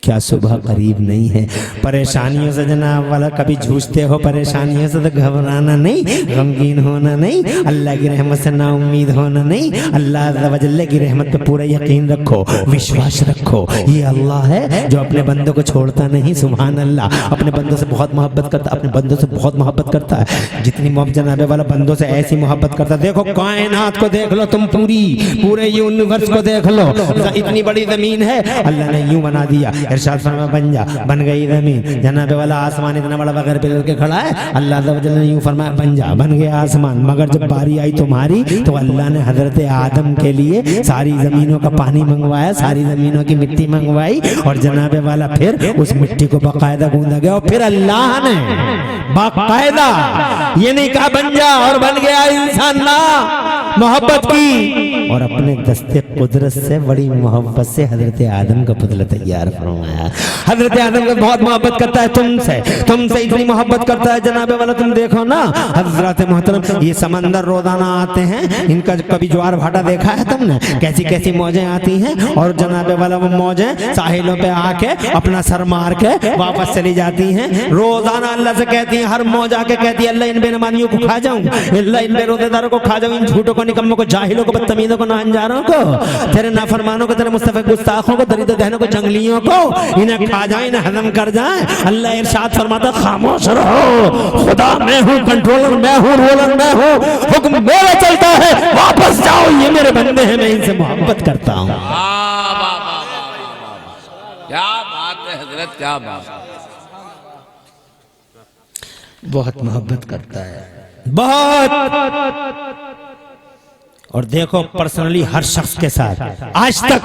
क्या सुबह करीब नहीं है? परेशानियों से जनाब वाला कभी जूझते हो, परेशानियों से तो घबराना नहीं, गमगीन होना नहीं, अल्लाह की रहमत से ना उम्मीद होना नहीं। अल्लाह अज़्ज़ व जल्ल की रहमत पे पूरा यकीन रखो, विश्वास रखो। ये अल्लाह है जो अपने बंदों को छोड़ता नहीं। सुभान अल्लाह। अपने बंदों से बहुत मोहब्बत करता, अपने बंदों से बहुत मोहब्बत करता है। जितनी मोहब्बत जनाबे वाला बंदों से ऐसी मोहब्बत करता। देखो कायनात को देख लो तुम, पूरे यूनिवर्स को देख लो। इतनी बड़ी जमीन है, अल्लाह ने यूं बना दिया, इरशाद फरमा बन जा, बन गई जमीन। जनाबे वाला आसमान इतना बड़ा बगैर पिलर के खड़ा है, अल्लाह ने यूं फरमाया बन जा, बन गया आसमान। मगर जब बारी आई तुम्हारी तो अल्लाह ने हजरत आदम के लिए सारी जमीनों का पानी मंगवाया, सारी जमीनों की मिट्टी मंगवाई, और जनाबे वाला फिर उस मिट्टी को बाकायदा गूंदा गया। और फिर अल्लाह ने बाकायदा ये नहीं कहा बन जा और बन गया इंसान, ना, मोहब्बत की और अपने दस्ते कुदरत से बड़ी मोहब्बत से हजरत आदम का पुतला तैयार फरमाया। हजरत आदम को बहुत मोहब्बत करता है तुमसे इतनी मोहब्बत करता है जनाबे वाला। तुम देखो ना हजरत मोहतरम, ये समंदर रोजाना आते हैं, इनका कभी ज्वार भाटा देखा है तुमने? कैसी कैसी मौजें आती हैं, और जनाबे वाला वो मौजें साहिलों पे आके अपना सर मार के वापस चली जाती हैं। रोजाना अल्लाह से कहती हैं, हर मौज आके कहती है अल्लाह इन बेनमानियों को खा जाऊं, अल्लाह इन बेरोजेदारों को खा जाऊं, इन झूठों को, निकम्मों को, जाहिलों को, बदतमीजों को, नाअंजारों को, तेरे नाफरमानों को, तेरे मुस्तफा गुस्ताखों को, दरिद्र दहनों को, जंगलियों को, इन्हें खा जाए, इन्हें हजम कर जाए। अल्लाह इरशाद फरमाता खामोश रहो, खुदा मैं हूँ, कंट्रोलर मैं हूँ, रूलर मैं हूँ, हुक्म मेरा चलता है, वापस जाओ, ये मेरे बंदे हैं, मैं इनसे मोहब्बत करता हूँ। क्या बात है हजरत, क्या बात। बहुत मोहब्बत करता है, बहुत। और देखो पर्सनली हर शख्स के साथ आज तक।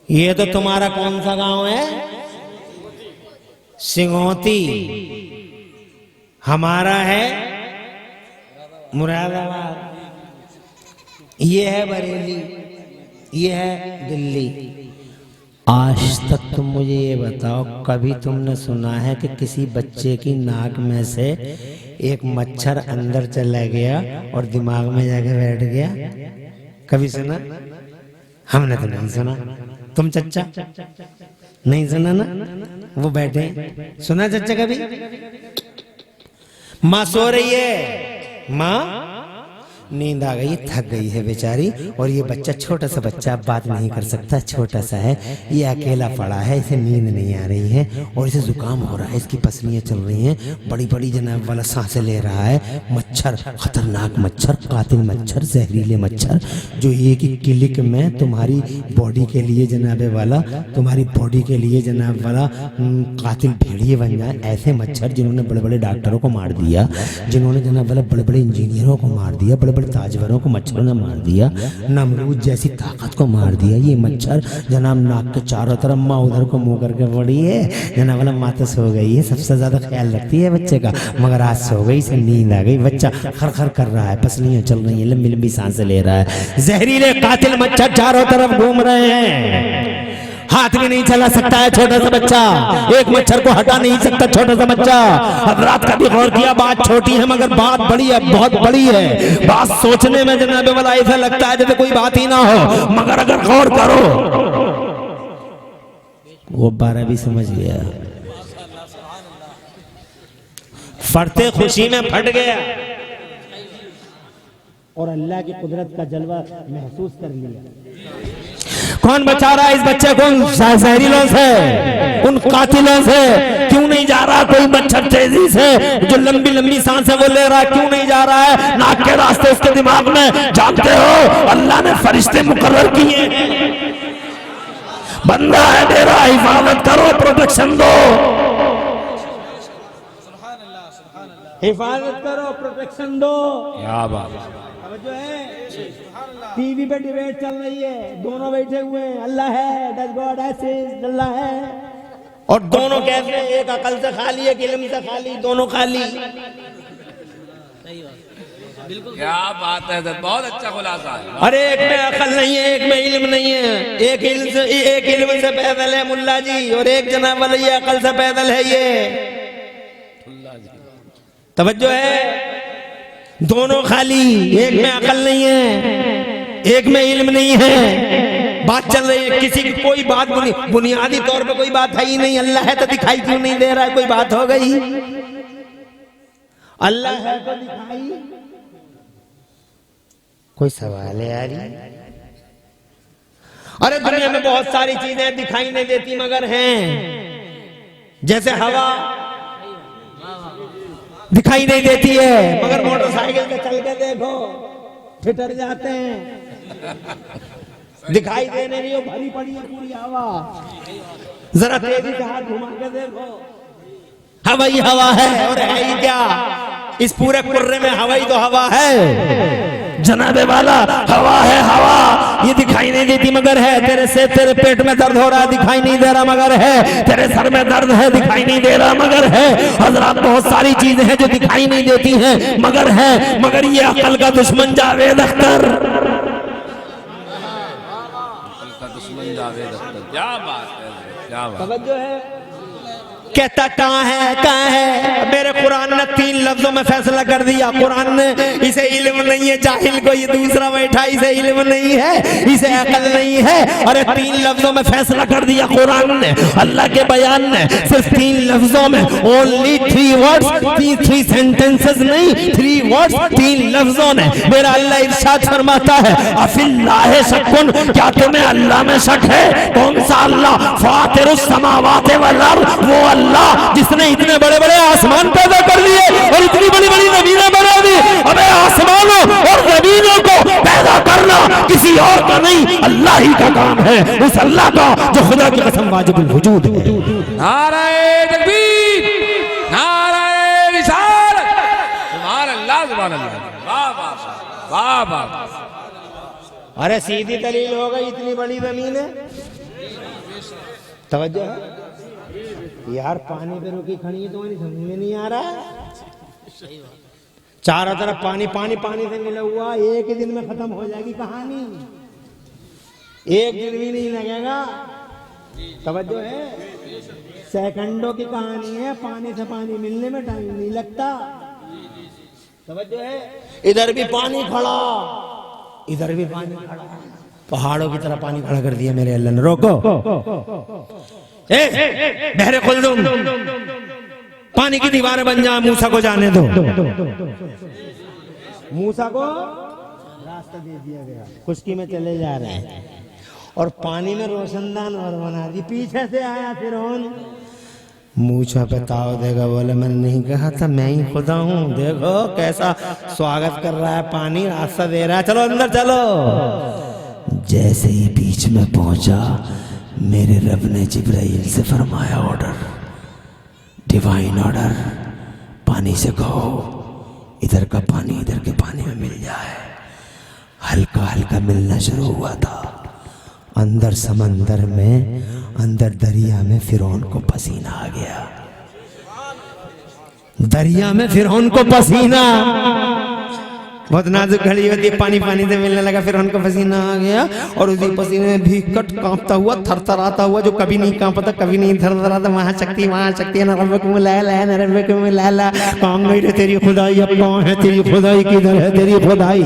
ये तो तुम्हारा कौन सा गांव है? सिंगोती। हमारा है मुरादाबाद, ये है बरेली, ये है दिल्ली। आज तक तुम मुझे ये बताओ, कभी तुमने सुना है कि किसी बच्चे की नाक में से एक मच्छर अंदर चला गया और दिमाग में जाके बैठ गया? कभी सुना? हमने तो नहीं सुना। तुम चच्चा नहीं सुना ना? वो बैठे, सुना चच्चा कभी? माँ सो रही है, माँ नींद आ गई, थक गई है बेचारी, और ये बच्चा छोटा सा बच्चा बात नहीं कर सकता, छोटा सा है, ये अकेला पड़ा है, इसे नींद नहीं आ रही है और इसे जुकाम हो रहा है, इसकी पसलियाँ चल रही हैं, बड़ी बड़ी जनाब वाला सांसें ले रहा है। मच्छर, खतरनाक मच्छर, कातिल मच्छर, जहरीले मच्छर, जो एक ही क्लिक में तुम्हारी बॉडी के लिए जनाबे वाला, तुम्हारी बॉडी के लिए जनाब वाला कातिल भेड़िए बन जाए। ऐसे मच्छर जिन्होंने बड़े बड़े डॉक्टरों को मार दिया, जिन्होंने जनाब वाला बड़े बड़े इंजीनियरों को मार दिया, बड़े बड़े ताजवरों को मच्छरों ने मार दिया, नमरूद जैसी ताकत को मार दिया। ये मच्छर जनाब नाक के चारों तरफ, माँ उधर को मुंह करके पड़ी है, जनाब वाला माँ तो सो गई है, सबसे ज्यादा ख्याल रखती है बच्चे का, मगर आज सो गई, इसे नींद आ गई, बच्चा खर खर कर रहा है, पसलियां चल रही है, लंबी लंबी सांसें ले रहा है। जहरीले कातिल मच्छर चारों तरफ घूम रहे हैं, हाथ में नहीं चला सकता है छोटा सा बच्चा, एक मच्छर को हटा नहीं सकता छोटा सा बच्चा। हजरात का भी गौर किया, बात छोटी है मगर बात बड़ी है, बहुत बड़ी है। बात सोचने में जनाबे वाला ऐसा लगता है जैसे कोई बात ही ना हो, मगर अगर गौर करो, वो 12 भी समझ गया, फटते खुशी में फट गया और अल्लाह की कुदरत का जलवा महसूस कर लिया। कौन बचा रहा है इस बच्चे को उन जहरीलों से, उन कातिलों से? क्यों नहीं जा रहा कोई मच्छर तेजी से जो लंबी लंबी सांसें वो ले रहा है? क्यों नहीं जा रहा है नाक के रास्ते उसके दिमाग में? जानते हो अल्लाह ने फरिश्ते मुकर्रर किए हैं, बंदा है मेरा, हिफाजत करो, प्रोटेक्शन दो। हिफाजत करो, प्रोटेक्शन दो। क्या बात है। अब जो है टीवी पे डिबेट चल रही है, दोनों बैठे हुए हैं, अल्लाह है, डज गॉड एग्जिस्ट, अल्लाह है, और दोनों कहते हैं एक अकल से खाली, एक इल्म से खाली, दोनों खाली। क्या बात है, बहुत अच्छा खुलासा है। अरे एक में अकल नहीं है, एक में इल्म नहीं है, एक इल्म से पैदल है मुल्ला जी, और एक जनाब वाले ये अकल से पैदल है। ये तवज्जो है, दोनों खाली, एक में अकल नहीं है, एक में इल्म नहीं है। बात चल रही है, किसी की कोई बात बुनियादी तौर पे कोई बात है ही नहीं। अल्लाह है तो दिखाई क्यों नहीं दे रहा है? कोई बात हो गई? अल्लाह है तो दिखाई, कोई सवाल है यार? अरे दुनिया में बहुत सारी चीजें दिखाई नहीं देती मगर हैं, जैसे हवा दिखाई नहीं देती है मगर मोटरसाइकिल से चल के देखो ठिठर जाते हैं। दिखाई देने नहीं, भरी पड़ी है पूरी हवा, जरा तेजी से हाथ घुमा के देखो, हवा ही हवा है। और है ही क्या, इस पूरे कुर्रे में हवा ही तो हवा है जनाबे वाला। हवा है हवा, ये दिखाई नहीं देती मगर है। तेरे पेट में दर्द हो रहा है, दिखाई नहीं दे रहा मगर है। तेरे सर में दर्द है, दिखाई नहीं दे रहा मगर है। हजरात बहुत सारी चीजें हैं जो दिखाई नहीं देती हैं मगर है। मगर ये अकल का दुश्मन जावेद अख्तर, अकल का दुश्मन जावेद अख्तर। क्या बात है, क्या बात है। कहता कहाँ है? मेरे कुरान ने 3 लफ्जों में फैसला कर दिया। कुरान ने इसे इल्म नहीं है, जाहिल को ये दूसरा बैठा, इसे इल्म नहीं है, इसे अकल नहीं है। अरे 3 लफ्जों में फैसला कर दिया कुरान ने, अल्लाह के बयान ने। सिर्फ 3 लफ्जों में, ओनली 3 वर्ड्स, 3 सेंटेंसेस नहीं, 3 वर्ड्स, 3 लफ्जों ने। मेरा अल्लाह इरशाद फरमाता है, अफिल्लाह शक्कुन, क्या तुम्हें अल्लाह में शक है? कौन सा अल्लाह? फातिरुस समावाति वल अर्द, वो अल्लाह जिसने इतने बड़े बड़े आसमान पैदा कर दिए और इतनी बड़ी बड़ी जमीनें बना दी। अबे आसमानों और जमीनों को पैदा करना किसी और का नहीं, अल्लाह ही का काम है। उस अल्लाह का जो खुदा की कसम वाजिबुल वजूद है। नारे तकबीर, नारे रिसालत, सुभान अल्लाह, सुभान अल्लाह, वाह वाह वाह वाह। अरे सीधी दलील हो गई, इतनी बड़ी जमीन है। तवज्जो है यार, पानी पे रुकी खड़ी है, तुम्हारी समझ में नहीं आ रहा? चारों तरफ पानी पानी पानी से मिला हुआ, एक ही दिन में खत्म हो जाएगी कहानी, एक दिन भी नहीं लगेगा। तवज्जो है, सेकंडों की कहानी है, पानी से पानी मिलने में टाइम नहीं लगता। तवज्जो है, इधर भी पानी खड़ा, इधर भी पानी खड़ा, पहाड़ों की तरह पानी खड़ा कर दिया मेरे अल्लाह ने। रोको, बहरे खुल्दुम, पानी की दीवारें बन जा, मूसा को जाने दो। मूसा को रास्ता दे दिया गया, खुशकी में चले जा रहे हैं और पानी में रोशनदान और बना दी। पीछे से आया फिरौन, मूसा पे ताव देगा, बोले मैंने नहीं कहा था, मैं ही खुदा हूँ। देखो कैसा स्वागत कर रहा है, पानी रास्ता दे रहा है, चलो अंदर चलो। जैसे ही बीच में पहुंचा, मेरे रब ने जिब्राइल से फरमाया, ऑर्डर, डिवाइन ऑर्डर, पानी से कहो इधर का पानी इधर के पानी में मिल जाए। हल्का हल्का मिलना शुरू हुआ था। अंदर समंदर में, अंदर दरिया में फिरौन को पसीना आ गया। दरिया में फिरौन को पसीना, बहुत नाजुक घड़ी होती है, पानी पानी से मिलने लगा, फिर उनको पसीना आ गया और उसी पसीने में भीकट कांपता हुआ, थरथराता हुआ, जो कभी नहीं कांपता था, कभी नहीं थरथराता, वहाँ शक्ति नरब्बकुम ला कौन गई रे तेरी खुदाई, अब कौन है तेरी खुदाई, किधर है तेरी खुदाई।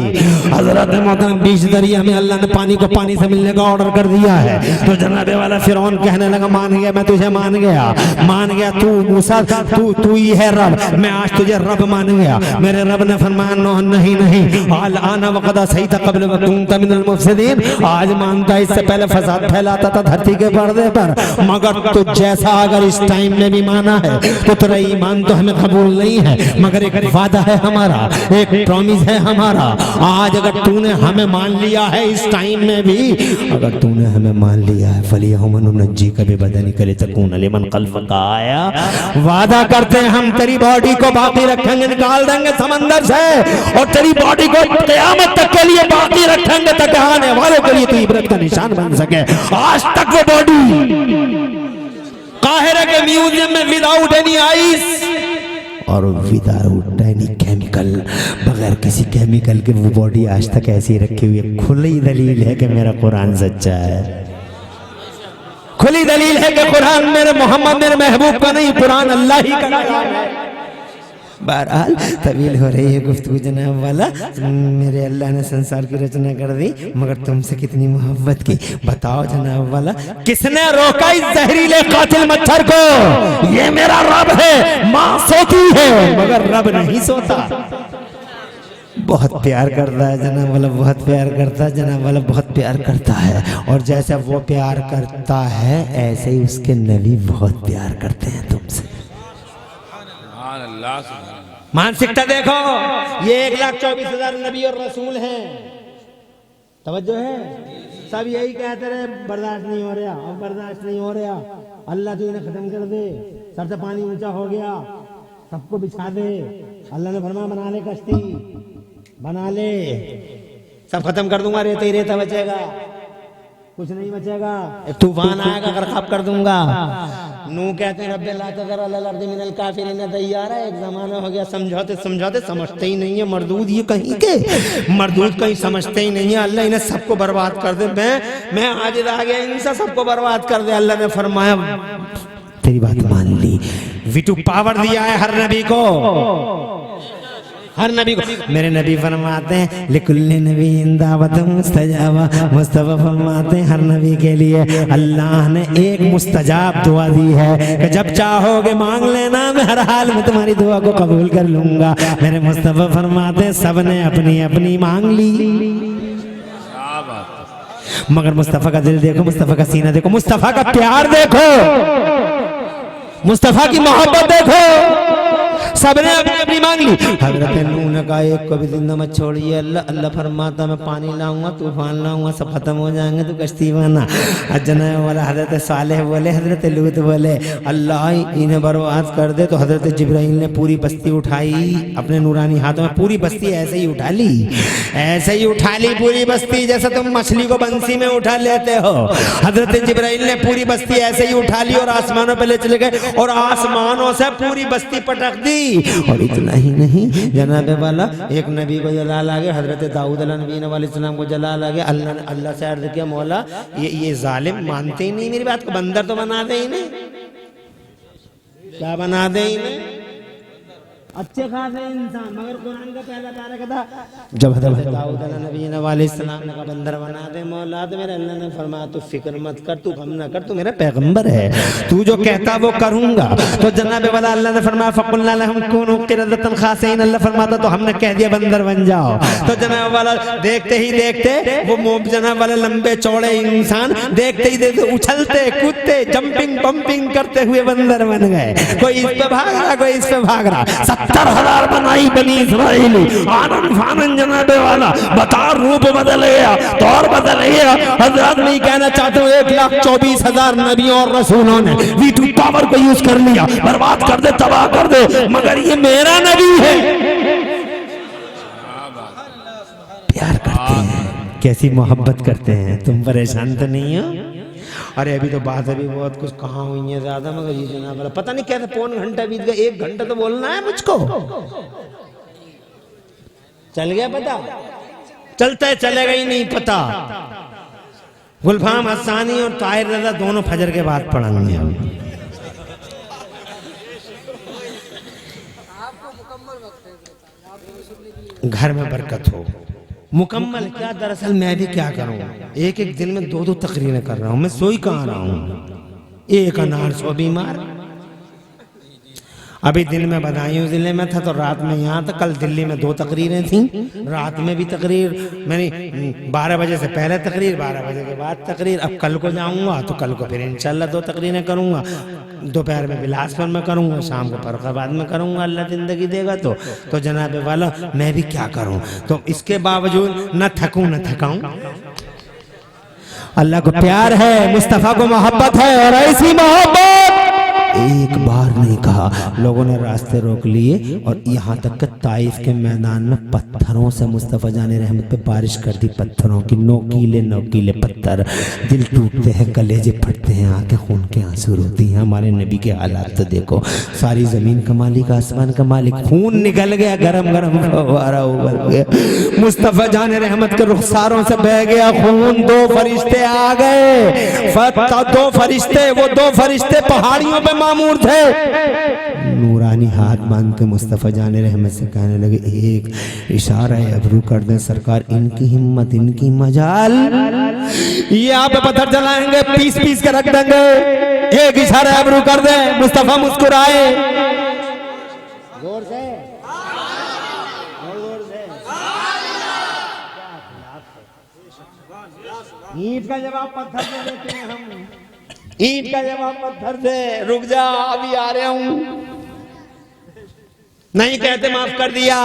हजरत मोहतरम बीच दरिया में अल्लाह ने पानी को पानी से मिलने का ऑर्डर कर दिया है। तो जनाबे वाला फिरौन कहने लगा, मान गया, मैं तुझे मान गया, तू मूसा तू ही है रब, मैं आज तुझे रब मान गया। मेरे रब ने फरमाया, नहीं नहीं, आल आना वक़द सही था कब्ल वकुंत मिनल मुफसिदीन, आज मानता है इससे पहले फसाद फैलाता था धरती के पर्दे पर, मगर तो जैसा अगर इस टाइम में भी माना है तो तेरा ईमान तो हमें कबूल नहीं है, मगर एक वादा है हमारा, एक प्रॉमिस है हमारा। आज अगर तूने हमें मान लिया है इस टाइम में भी, अगर तूने हमें मान लिया है फलियहुम नज्जी कभी बदनी करे तकून लिमन खल्फक आया, वादा करते हैं हम तेरी बॉडी को बाकी रखेंगे, निकाल देंगे समंदर से, और तेरी बॉडी को क़यामत तक के लिए बाकी रखेंगे ताकि आने वालों के लिए तू इबरत का निशान बन सके। आज तक वो बॉडी काहिरा के म्यूजियम में विदाउट एनी आइस और विदाउट एनी केमिकल, बगैर किसी केमिकल के वो बॉडी आज तक ऐसी रखी हुई है। खुली दलील है कि मेरा कुरान सच्चा है, खुली दलील है कि कुरान मेरे मोहम्मद मेरे महबूब का नहीं, कुरान अल्लाह ही का है। बहरहाल तवील हो रही है गुफ्तगू जनाब वाला, मेरे अल्लाह ने संसार की रचना कर दी मगर तुमसे कितनी मोहब्बत की। बताओ जनाब वाला, किसने रोका इस जहरीले कातिल मच्छर को? ये मेरा रब है, माँ सोती है मगर रब नहीं सोता। बहुत प्यार करता है जनाब वाला, बहुत प्यार करता है जनाब वाला, बहुत प्यार करता है। और जैसा वो प्यार करता है ऐसे ही उसके नबी बहुत प्यार करते हैं तुमसे। मानसिकता देखो, ये 1,24,000 नबी और रसूल हैं, तवज्जो है, सब यही कहते रहे बर्दाश्त नहीं हो रहा, अब बर्दाश्त नहीं हो रहा, अल्लाह तो इन्हें खत्म कर दे, सर से पानी ऊंचा हो गया, सबको बिछा दे। अल्लाह ने फरमाया बना ले कश्ती, बना ले, सब खत्म कर दूंगा, रेता ही रेता बचेगा, कुछ नहीं बचेगा, एक तूफान आएगा गरकाब कर दूंगा। नूह कहते हैं रब्बे ला तज़र अलल अर्ज़ि मिनल काफ़िरीन दय्यारा, एक जमाना हो गया समझौते समझौते, समझते ही नहीं है मरदूद, ये कहीं के मरदूद कहीं समझते ही नहीं है। अल्लाह इन्हें सबको बर्बाद कर दे, मैं आज आ गया इनसे सबको बर्बाद कर दे। अल्लाह ने फरमाया तेरी बात मान ली, वीटू पावर दिया है हर नबी को, हर नबी को। मेरे नबी फरमाते हैं लिकुल्ली नबी दावत मुस्तजाबा, मुस्तफा फरमाते हैं हर नबी के लिए अल्लाह ने एक मुस्तजाब दुआ दी है कि जब चाहोगे मांग लेना, मैं हर हाल में तुम्हारी दुआ को कबूल कर लूंगा। मेरे मुस्तफा फरमाते हैं सबने अपनी अपनी मांग ली, मगर मुस्तफा का दिल देखो, मुस्तफा का सीना देखो, मुस्तफा का प्यार देखो, मुस्तफा की मोहब्बत देखो, सबने अपनी अपनी मांग ली। हजरत नूह ने कहा एक को भी जिंदा मत छोड़िए अल्लाह। अल्लाह फरमाता मैं पानी लाऊंगा, तूफान लाऊंगा, सब खत्म हो जाएंगे, तो कश्ती बना। जनाब वाला हजरत सालेह बोले, हजरत लूत बोले अल्लाह इन्हें बर्बाद कर दे, तो हजरत जिब्राइल ने पूरी बस्ती उठाई अपने नूरानी हाथों में, पूरी बस्ती ऐसे ही उठा ली, ऐसे ही उठा ली पूरी बस्ती, जैसे तुम मछली को बंसी में उठा लेते हो। हजरत जिब्राइल ने पूरी बस्ती ऐसे ही उठा ली और आसमानों पे ले चले गए, और आसमानों से पूरी बस्ती पटक दी। और इतना ही नहीं जनाब वाला, एक नबी को जलाल आ गया, हजरत दाऊद अलैहिस्सलाम को जलाल आ गया। अल्लाह से अर्ज किया मौला ये जालिम मानते ही नहीं मेरी बात को, बंदर तो बना दे इन्हें, क्या बना दे इन्हें, अच्छे खासे इंसान, मगर कुरान का पहला पारा का था जब हजरत दाऊद अलैहिस्सलाम ने कहा बंदर बना दे मौला, तो मेरे अल्लाह ने फरमाया तू फिक्र मत कर, तू गम ना कर, तू मेरा पैगंबर है, तू जो कहता वो करूंगा। तो जनाब वाला अल्लाह ने फरमाया फकुलना लहुम कूनू क़िरदतन खासिईन, अल्लाह फरमाता तो हमने कह दिया बंदर बन जाओ। तो जनाब वाला देखते ही देखते वो जनाब वाले लंबे चौड़े इंसान देखते ही देखते उछलते कूदते जंपिंग पंपिंग करते हुए बंदर बन गए, कोई इस पे भाग रहा, कोई इस पे भाग रहा। 70,000 बनाई बनी इस्राएली, आनंद फानन जनाबे वाला, बता रूप बदल गया, तौर बदल गया। हजरत नहीं कहना चाहते हो 1,24,000 नबियों और रसूलों ने वीटू पावर को यूज कर लिया, बर्बाद कर दे, तबाह कर दे, मगर ये मेरा नबी है। प्यार करते हैं, कैसी मोहब्बत करते हैं, तुम परेशान तो नहीं हो? अरे अभी तो बात अभी बहुत कुछ कहाँ हुई है ज्यादा, मगर ये जनाब वाला पता नहीं कैसे पौन घंटा बीत गया, 1 घंटा तो बोलना है मुझको, चल गया पता, चलते चलेगा ही नहीं पता। गुलफाम हसानी और ताहिर रजा दोनों फजर के बाद पढ़ेंगे हम। घर में बरकत हो, मुकम्मल क्या, दरअसल मैं भी क्या करूं, एक एक दिन में 2-2 तकरीरें कर रहा हूं, मैं सोई कहाँ रहा हूं, एक अनार 100 बीमार। अभी दिन में बदायूं जिले में था तो रात में यहाँ था। कल दिल्ली में 2 तकरीरें थी, रात में भी तकरीर, मैंने 12 बजे से पहले तकरीर, 12 बजे के बाद तकरीर। अब कल को जाऊंगा तो कल को फिर इंशाल्लाह 2 तकरीरें करूंगा। दोपहर में बिलासपुर में करूंगा, शाम को फर्रुखाबाद में करूंगा, अल्लाह जिंदगी देगा तो जनाब वाला मैं भी क्या करूं। तो इसके बावजूद न थकूं न थकाऊं। अल्लाह को प्यार है, मुस्तफ़ा को मोहब्बत है, और ऐसी मोहब्बत एक बार नहीं कहा। लोगों ने रास्ते रोक लिए और यहाँ तक कि ताइफ के मैदान में पत्थरों से मुस्तफ़ा जाने रहमत पे बारिश कर दी, पत्थरों की, नोकीले नोकीले पत्थर। दिल टूटते हैं, कलेजे फटते हैं, आंखें खून के आंसू रोती हैं। हमारे नबी के हालात तो देखो, सारी जमीन का मालिक, आसमान का मालिक, खून निकल गया, गरम गरम फव्वारा उबल गया, मुस्तफ़ा जाने रहमत के रुखसारों से बह गया खून। 2 फरिश्ते आ गए, 2 फरिश्ते, वो 2 फरिश्ते पहाड़ियों पे मामूर थे। नूरानी हाथ बांध के मुस्तफ़ा जाने रहमत से कहने लगे, एक इशारा अबरू कर दें सरकार, इनकी हिम्मत, इनकी मजाल, ये आप पत्थर जलाएंगे, पीस पीस के रख देंगे। एक इशारा अबरू कर दें। मुस्तफ़ा मुस्कुराए, जोर से, जोर से। ईंट का जवाब पत्थर से देते हैं हम, ईंट का जवाब पत्थर से। रुक जा, अभी आ रहा हूं। नहीं कहते माफ कर दिया।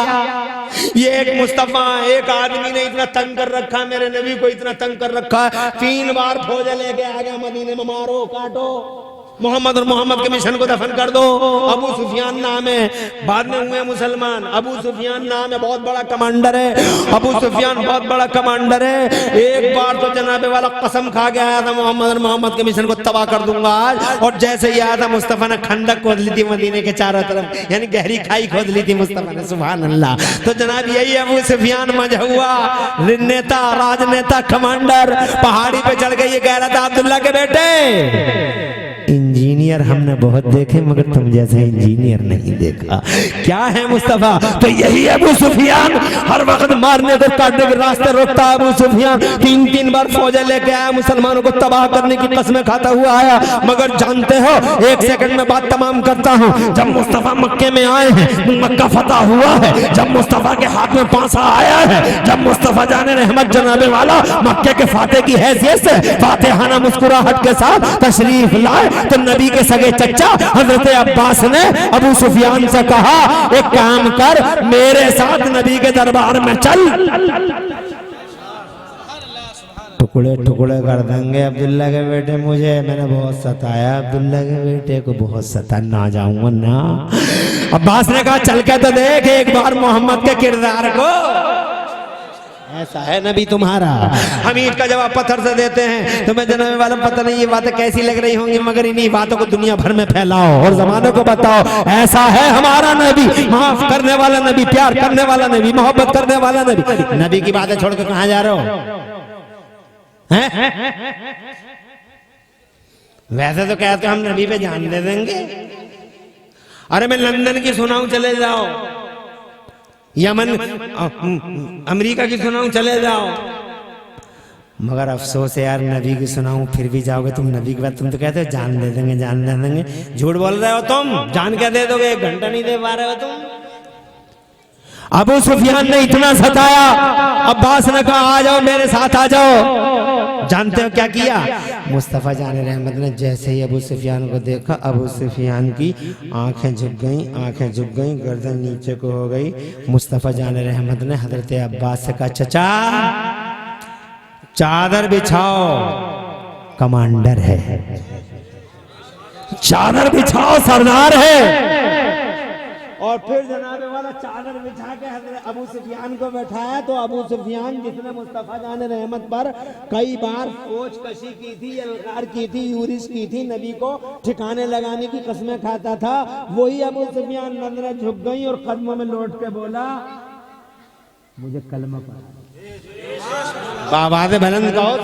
ये एक मुस्तफा, एक आदमी ने इतना तंग कर रखा, मेरे नबी को इतना तंग कर रखा, 3 बार फौजा लेके आ गया मदीने में, मारो काटो मोहम्मद और मोहम्मद के मिशन को दफन कर दो। अबू सुफियान नाम है, बाद में हुए मुसलमान। अबू सुफियान नाम है, बहुत बड़ा कमांडर है। अबू सुफियान बहुत बड़ा कमांडर है। एक बार तो जनाबे वाला कसम खा के आया था, मोहम्मद और मोहम्मद के मिशन को तबाह कर दूंगा आज। और जैसे ही आया था, मुस्तफा ने खंडक खोद ली थी मदीने के चारों तरफ, यानी गहरी खाई खोद ली थी मुस्तफा ने, सुभान अल्लाह। तो जनाब यही अबू सुफियान मजहुआ नेता, राजनेता, कमांडर, पहाड़ी पे चढ़ के ये कह रहा था, अब्दुल्ला के बेटे, इंजीनियर हमने बहुत देखे मगर तुम जैसे इंजीनियर नहीं देखा। क्या है मुस्तफा? तो यही अबू सुफियान, हर वक्त मारने को काटने के रास्ते रोकता अबू सुफियान। 3 बार फौजा लेके आया, मुसलमानों को तबाह करने की कसमें खाता हुआ आया। मगर जानते हो, 1 सेकंड में बात तमाम करता हूँ। जब मुस्तफा मक्के में आए हैं, मक्का फतह हुआ है, जब मुस्तफा के हाथ में पांसा आया है, जब मुस्तफा जाने रहमत जनाबे वाला मक्के के फाते की हैसियत से फातिहाना मुस्कुराहट के साथ तशरीफ लाए, तो नबी के सगे चचा हजरत अब्बास ने अबू सुफियान से कहा, एक काम कर, मेरे साथ नबी के दरबार में चल, टुकड़े टुकड़े कर देंगे अब्दुल्ला के बेटे मुझे। मैंने बहुत सताया अब्दुल्ला के बेटे को, बहुत सता, ना जाऊंगा ना। अब्बास ने कहा, चल के तो देख एक बार मोहम्मद के किरदार को। ऐसा है नबी तुम्हारा। हम ईंट का जवाब पत्थर से देते हैं। तुम्हें जनाबे वाला पता नहीं ये बातें कैसी लग रही होंगी, मगर इन्हीं बातों को दुनिया भर में फैलाओ और जमाने को बताओ, ऐसा है हमारा नबी, माफ करने वाला नबी, प्यार करने वाला नबी, मोहब्बत करने वाला नबी। नबी की बातें छोड़ के कहां जा रहे हो? वैसे तो कहते हम नबी पे जान दे देंगे। अरे मैं लंदन की सुनाऊं, चले जाओ, यमन अमेरिका की सुनाऊं, चले जाओ। मगर अफसोस है यार, नबी की सुनाऊं फिर भी जाओगे तुम। नबी की बात तुम तो कहते हो जान दे देंगे, जान दे देंगे। झूठ बोल रहे हो तुम, जान क्या दे दोगे? 1 घंटा नहीं दे पा रहे हो तुम। अबू सुफियान ने इतना सताया, अब्बास ने कहा, आ जाओ मेरे साथ, आ जाओ। जानते हो क्या किया? मुस्तफ़ा जाने रहमत ने जैसे ही अबू सुफियान को देखा, अबू सुफियान की आंखें झुक गईं, आंखें झुक गईं, गर्दन नीचे को हो गई। मुस्तफ़ा जाने रहमत ने हजरत अब्बास से कहा, चचा चादर बिछाओ, कमांडर है, चादर बिछाओ, सरदार है। और फिर जनाबे वाला चादर बिछा के हजरत अबू सुफियान को बैठाया। तो अबू सुफियान, जिसने मुस्तफ़ा जाने रहमत पर कई बार सोच कशी की थी, अलगार की थी, यूरिश की थी, नबी को ठिकाने लगाने की कसमें खाता था, वही अबू सुफियान नजरें झुक गई और कदमों में लौट के बोला, मुझे कलमा पढ़ा। आवाज़ बुलंद कहो,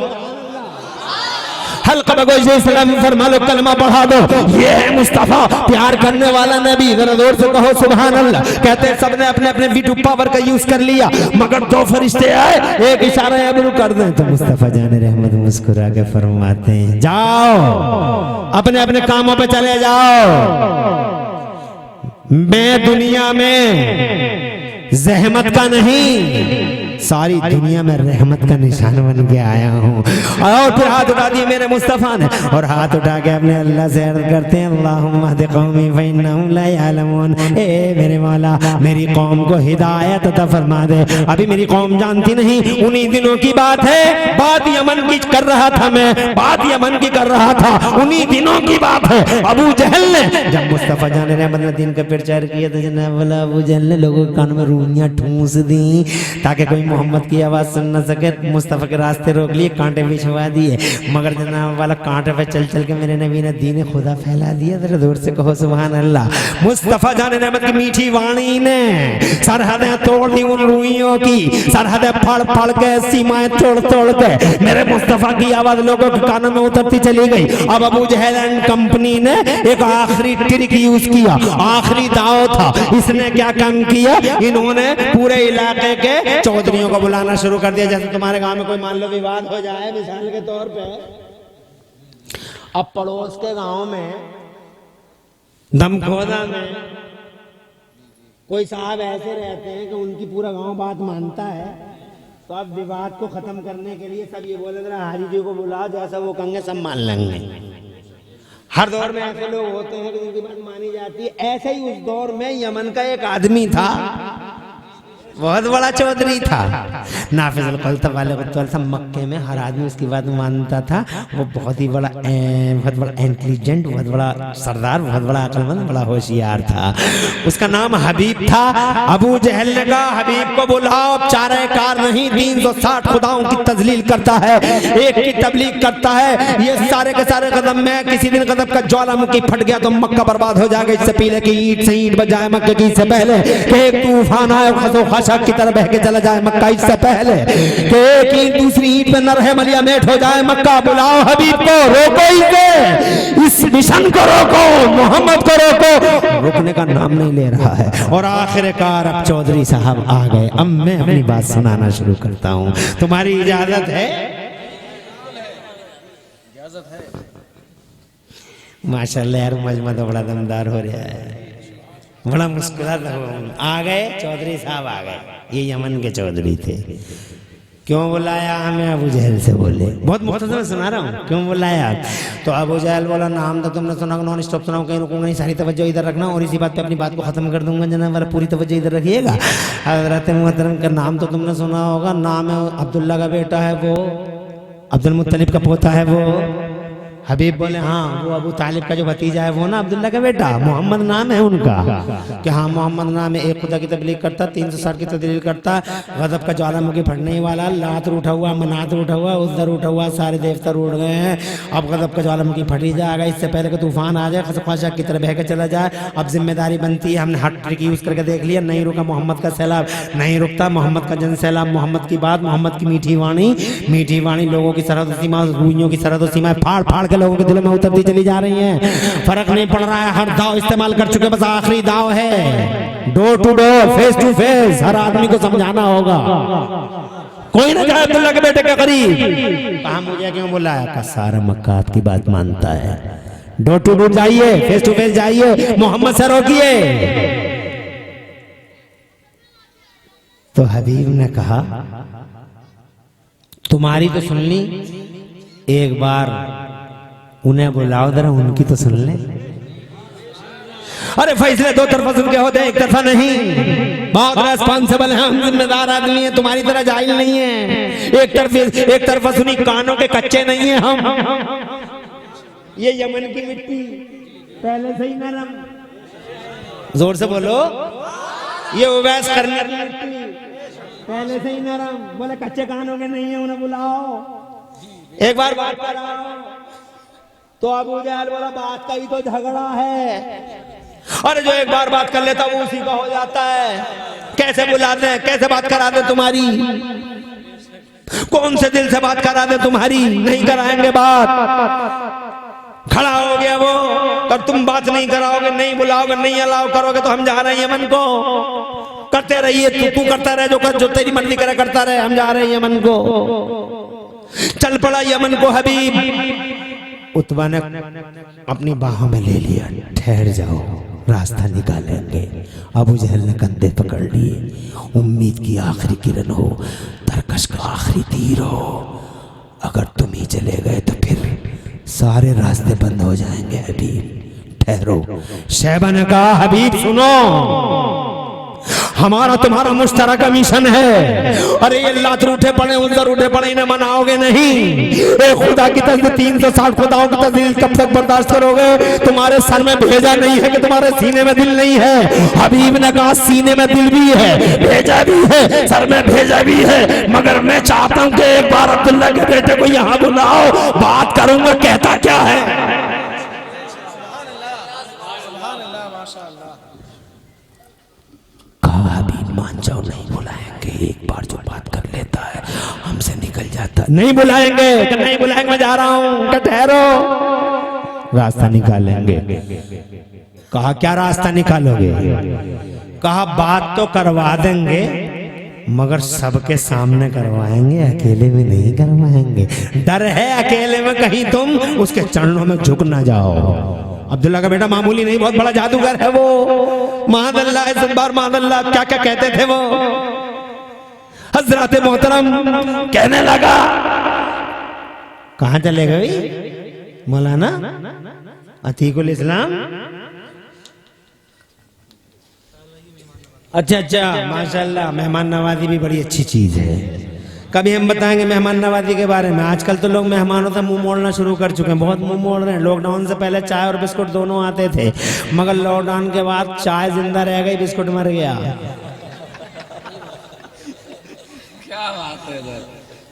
हल्का में कोई सलाम फरमा लो, कलमा पढ़ा दो। ये है मुस्तफा, प्यार करने वाला नबी। जरा जोर से कहो सुभान अल्लाह। कहते हैं सबने अपने अपने वीटू पावर का यूज कर लिया, मगर 2 फरिश्ते आए, एक इशारा अबरू कर दें तो मुस्तफा जाने रहमत मुस्कुरा के फरमाते हैं, जाओ अपने अपने कामों पे चले जाओ, मैं दुनिया में जहमत का नहीं, सारी दुनिया में रहमत का निशान बन के आया हूँ। और फिर हाथ उठा दिए मेरे मुस्तफ़ा ने, और हाथ उठा के अपने अल्लाह से अर्ज करते हैं, अल्लाहुम्मा हद कौमी फइन्नहुम ला यअलमून। ए मेरे मौला, मेरी कौम को हिदायत अता फरमा दे। अभी मेरी कौम जानती नहीं, उन्हीं दिनों की बात है, बात यमन की कर रहा था मैं, बात यमन की कर रहा था, उन्हीं दिनों की बात है। अबू जहल ने जब मुस्तफ़ा जान रहमत दिन का प्रचार किया तो जनाब वाला अबू जहल ने लोगों के कान में रूहियां ठूंस दी ताकि कोई मोहम्मद की आवाज़ सुन न सके। मुस्तफ़ा के रास्ते रोक लिए, कांटे बिछवा दिए, मगर जनाब वाला कांटे पे चल चल के मेरे नबी ने दीन खुदा फैला दिया। जरा दूर से कहो सुभान अल्लाह। मुस्तफ़ा जान रहमत की मीठी वाणी ने सरहदें तोड़ दी उन रूहियों की, सरहदें फाड़ फाड़ के, सीमाएं तोड़ तोड़ के मेरे मुस्तफ़ा की आवाज़ लोगों के कानों में उतरती चली गई। अब अबू जहल एंड कंपनी ने एक आखिरी ट्रिक यूज किया, आखिरी दाव था। इसने क्या काम किया, इन्होंने पूरे इलाके के चौधरियों को बुलाना शुरू कर दिया। जैसे तुम्हारे गांव में कोई मान लो विवाद हो जाए मिसाल के तौर पे, अब पड़ोस के गांव में दमखोदा में कोई साहब ऐसे रहते हैं कि उनकी पूरा गांव बात मानता है, तो अब विवाद को खत्म करने के लिए सब ये बोले जरा हाजी जी को बुला, जैसा वो कहेंगे सब मान लेंगे। हर दौर में ऐसे लोग होते हैं कि जिनकी बात मानी जाती है। ऐसे ही उस दौर में यमन का एक आदमी था, बहुत बड़ा चौधरी था, नाफिजुल क़ल्ब वाले को था। मक्के में हर आदमी उसकी बात मानता था। वो बहुत बड़ा इंटेलिजेंट, बहुत बड़ा सरदार, बहुत बड़ा अक्लमंद, बड़ा होशियार था। उसका नाम हबीब था। अबू जहल ने कहा हबीब को बुलाओ, चारे कार नहीं 360 खुदाओं की तजलील करता है, एक की तबलीग करता है। ये सारे के सारे कदम में किसी दिन कदम का ज्वालामुखी फट गया तो मक्का बर्बाद हो जाएगा। इससे पहले कि ईंट से ईंट बजाए मक्के की, इससे पहले कि एक तूफान आए खसो की तरह बह के चला जाए मक्का, इससे पहले कि एक ईंट दूसरी ईंट पे न रहे मलिया मेट हो जाए मक्का। बुलाओ हबीब को, रोको इसे, इस मिशन को रोको, मोहम्मद को रोको। रुकने का नाम नहीं ले रहा है। और आखिरकार अब चौधरी साहब आ गए। अब मैं अपनी बात सुनाना शुरू करता हूँ, तुम्हारी इजाजत है? माशाल्लाह यार, मजमा तो बड़ा दमदार हो रहा है, बड़ा मुस्कुरात आ गए। चौधरी साहब आ गए, ये यमन के चौधरी थे। क्यों बुलाया हमें? अबू जहल से बोले, बहुत मुख्तसर में सुना रहा हूँ क्यों बुलाया। तो अबू जहल बोला नाम तो तुमने सुना, नॉन स्टॉप सुनाओ, कहीं रुकूंगा नहीं, सारी तवज्जो इधर रखना और इसी बात पे अपनी बात को खत्म कर दूंगा। जनाब वाला पूरी तवज्जो इधर रखिएगा। हज़रत मोहतरम का नाम तो तुमने सुना होगा, नाम है अब्दुल्ला का बेटा है वो, अब्दुल मुत्तलिब का पोता है वो। हबीब बोले हाँ, वो अबू तालिब का जो भतीजा है वो ना, अब्दुल्ला का बेटा, मोहम्मद नाम है उनका। कि हाँ मोहम्मद नाम है, एक खुदा की तबलीग करता, 360 की तबलीग करता, गजब का ज्वालामुखी फटने वाला, लात रूठा हुआ, मनात रूठा हुआ, उज्जर रूठा हुआ, सारे देवता रूठ गए हैं। अब गजब का ज्वालामुखी फटी जाएगा, इससे पहले कि तूफान आ जाए, ख्वाजा की तरह बह के चला जाए। अब जिम्मेदारी बनती है, हमने हट ट्रिक यूज करके देख लिया, नहीं रुका मोहम्मद का सैलाब, नहीं रुकता मोहम्मद का जन सैलाब। मोहम्मद की बात, मोहम्मद की मीठी वाणी लोगों की सरहद सीमा, रूहियों की सरहद सीमा फाड़ फाड़ के लोगों के दिलों में उतरती चली जा रही हैं। फर्क नहीं पड़ रहा है, हर दाव इस्तेमाल कर चुके, बस आखिरी दाव है, door to door, face to face, हर आदमी को समझाना होगा। कोई ना जाए अब्दुल्ला के बेटे के करीब। कहा मुझे क्यों बुलाया? का सारा मक्का आपकी बात मानता है, डोर टू डोर जाइए, फेस टू फेस जाइए, मोहम्मद से रोकिए। तो हबीब ने कहा तुम्हारी तो सुन ली, एक बार उन्हें बुलाओ, जरा उनकी तो सुन ले। अरे फैसले दो तरफा सुन के होते हैं, एक तरफा नहीं। बहुत रेस्पॉन्सिबल है, हम जिम्मेदार आदमी हैं, तुम्हारी तरह जाहिल नहीं है। एक तरफा सुनी, कानों के कच्चे नहीं है हम। ये यमन की मिट्टी पहले से ही नरम, जोर से बोलो, ये उवैस करने की मिट्टी पहले से ही नरम। बोले कच्चे कानों के नहीं है, उन्हें बुलाओ, एक बार बात कराओ। तो अबू जहल बोला बात का ही तो झगड़ा है। अरे जो एक बार बात कर लेता वो उसी का हो जाता है। कैसे बुलाते हैं, कैसे बात करा दे तुम्हारी, कौन से दिल से बात करा दे तुम्हारी? नहीं कराएंगे बात। खड़ा हो गया वो, तब तुम बात नहीं कराओगे, नहीं बुलाओगे, नहीं अलाउ करोगे तो हम जा रहे हैं यमन को। करते रहिए, तू करता रहे, जो तेरी मर्जी करे करता रहे, हम जा रहे हैं यमन को। चल पड़ा यमन को हबीब। उतबा ने अपनी बाहों में ले लिया, ठहर जाओ, रास्ता निकालेंगे। अबू जहल ने कंधे पकड़ लिए। उम्मीद की आखिरी किरण हो, तरकश का आखिरी तीर हो। अगर तुम ही चले गए तो फिर सारे रास्ते बंद हो जाएंगे। हबीब ठहरो। शैबा ने कहा, हबीब सुनो, हमारा तुम्हारा मुश्तरका मिशन है। अरे ये लात रूठे पड़े उधर उठे पड़े, इन्हें मनाओगे नहीं। ए खुदा की तस्वीर 360 खुदाओं की तस्वीर कब तक बर्दाश्त करोगे? तुम्हारे सर में भेजा नहीं है कि तुम्हारे सीने में दिल नहीं है। हबीब ने कहा, सीने में दिल भी है, भेजा भी है, सर में भेजा भी है, मगर मैं चाहता हूं कि एक बार अब्दुल्ला के बेटे को यहां बुलाओ, बात करूंगा कहता क्या है। मान जाओ, नहीं बुलाएंगे। एक बार जो बात कर लेता है हमसे निकल जाता है। नहीं बुलाएंगे, नहीं बुलाएंगे, मैं जा रहा हूं, ठहरो, रास्ता निकालेंगे। कहा, क्या रास्ता निकालोगे? कहा, बात तो करवा देंगे मगर सबके सामने करवाएंगे, अकेले में नहीं करवाएंगे। डर है अकेले में कहीं तुम उसके चरणों में झुक ना जाओ। अब्दुल्ला का बेटा मामूली नहीं, बहुत बड़ा जादूगर है वो। मादल्ला इस बार मादल्ला क्या क्या कहते थे वो। हजरत मोहतरम कहने लगा, कहां चले गए मौलाना अतीकुल इस्लाम? अच्छा अच्छा, माशाल्लाह, मेहमान नवाजी भी बड़ी अच्छी चीज है। कभी हम बताएंगे मेहमान नवाजी के बारे में। आजकल तो लोग मेहमानों से मुंह मोड़ना शुरू कर चुके हैं, बहुत मुंह मोड़ रहे हैं। लॉकडाउन से पहले चाय और बिस्कुट दोनों आते थे, मगर लॉकडाउन के बाद चाय जिंदा रह गई, बिस्कुट मर गया। क्या बात है,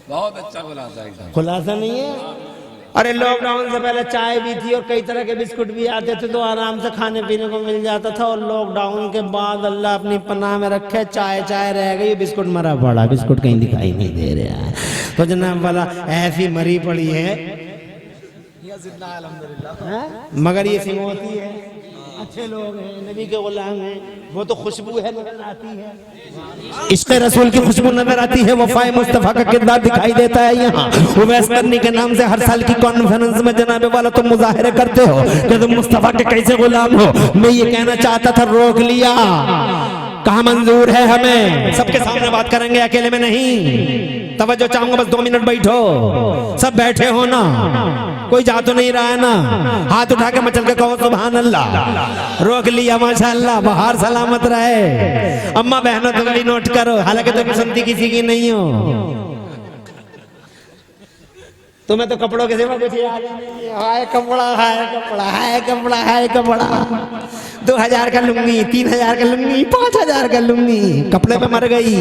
बहुत अच्छा खुलासा है। खुलासा नहीं है? अरे लॉकडाउन से पहले चाय भी थी और कई तरह के बिस्कुट भी आते थे, तो आराम से खाने पीने को मिल जाता था। और लॉकडाउन के बाद अल्लाह अपनी पनाह में रखे, चाय चाय रह गई, बिस्कुट मरा पड़ा, बिस्कुट कहीं दिखाई नहीं दे रहा है। तो जनाब वाला ऐसी मरी पड़ी है, मगर ये सिमोती है, अच्छे लोग हैं, नबी के गुलाम हैं, वो तो खुशबू है नजर आती है, इश्क़ रसूल की खुशबू नजर आती है, वफाए मुस्तफा का किरदार दिखाई देता है। यहाँ उवैस करनी के नाम से हर साल की कॉन्फ्रेंस में जनाबे वाला तुम मुजाहिरे करते हो कि तुम मुस्तफा के कैसे गुलाम हो। मैं ये कहना चाहता था, रोक लिया। कहाँ मंजूर है हमें? सबके सामने बात करेंगे, अकेले में नहीं। तवज्जो चाहूंगा, बस 2 मिनट बैठो, सब बैठे हो ना, कोई जा तो नहीं रहा है ना? हाथ उठा के मचल के कहो सुभान अल्लाह। रोक लिया, माशाअल्लाह, बाहर सलामत रहे। अम्मा बहनों तुम भी नोट करो, हालांकि तुम सुनती किसी की नहीं हो। तुम्हें तो कपड़ों के सिवा कुछ याद नहीं है। हाय कपड़ा, हाय कपड़ा, हाय कपड़ा, हाय कपड़ा। 2000 का लुंगी, 3000 का लुंगी, 5000 का लुंगी, कपड़े पे मर गई।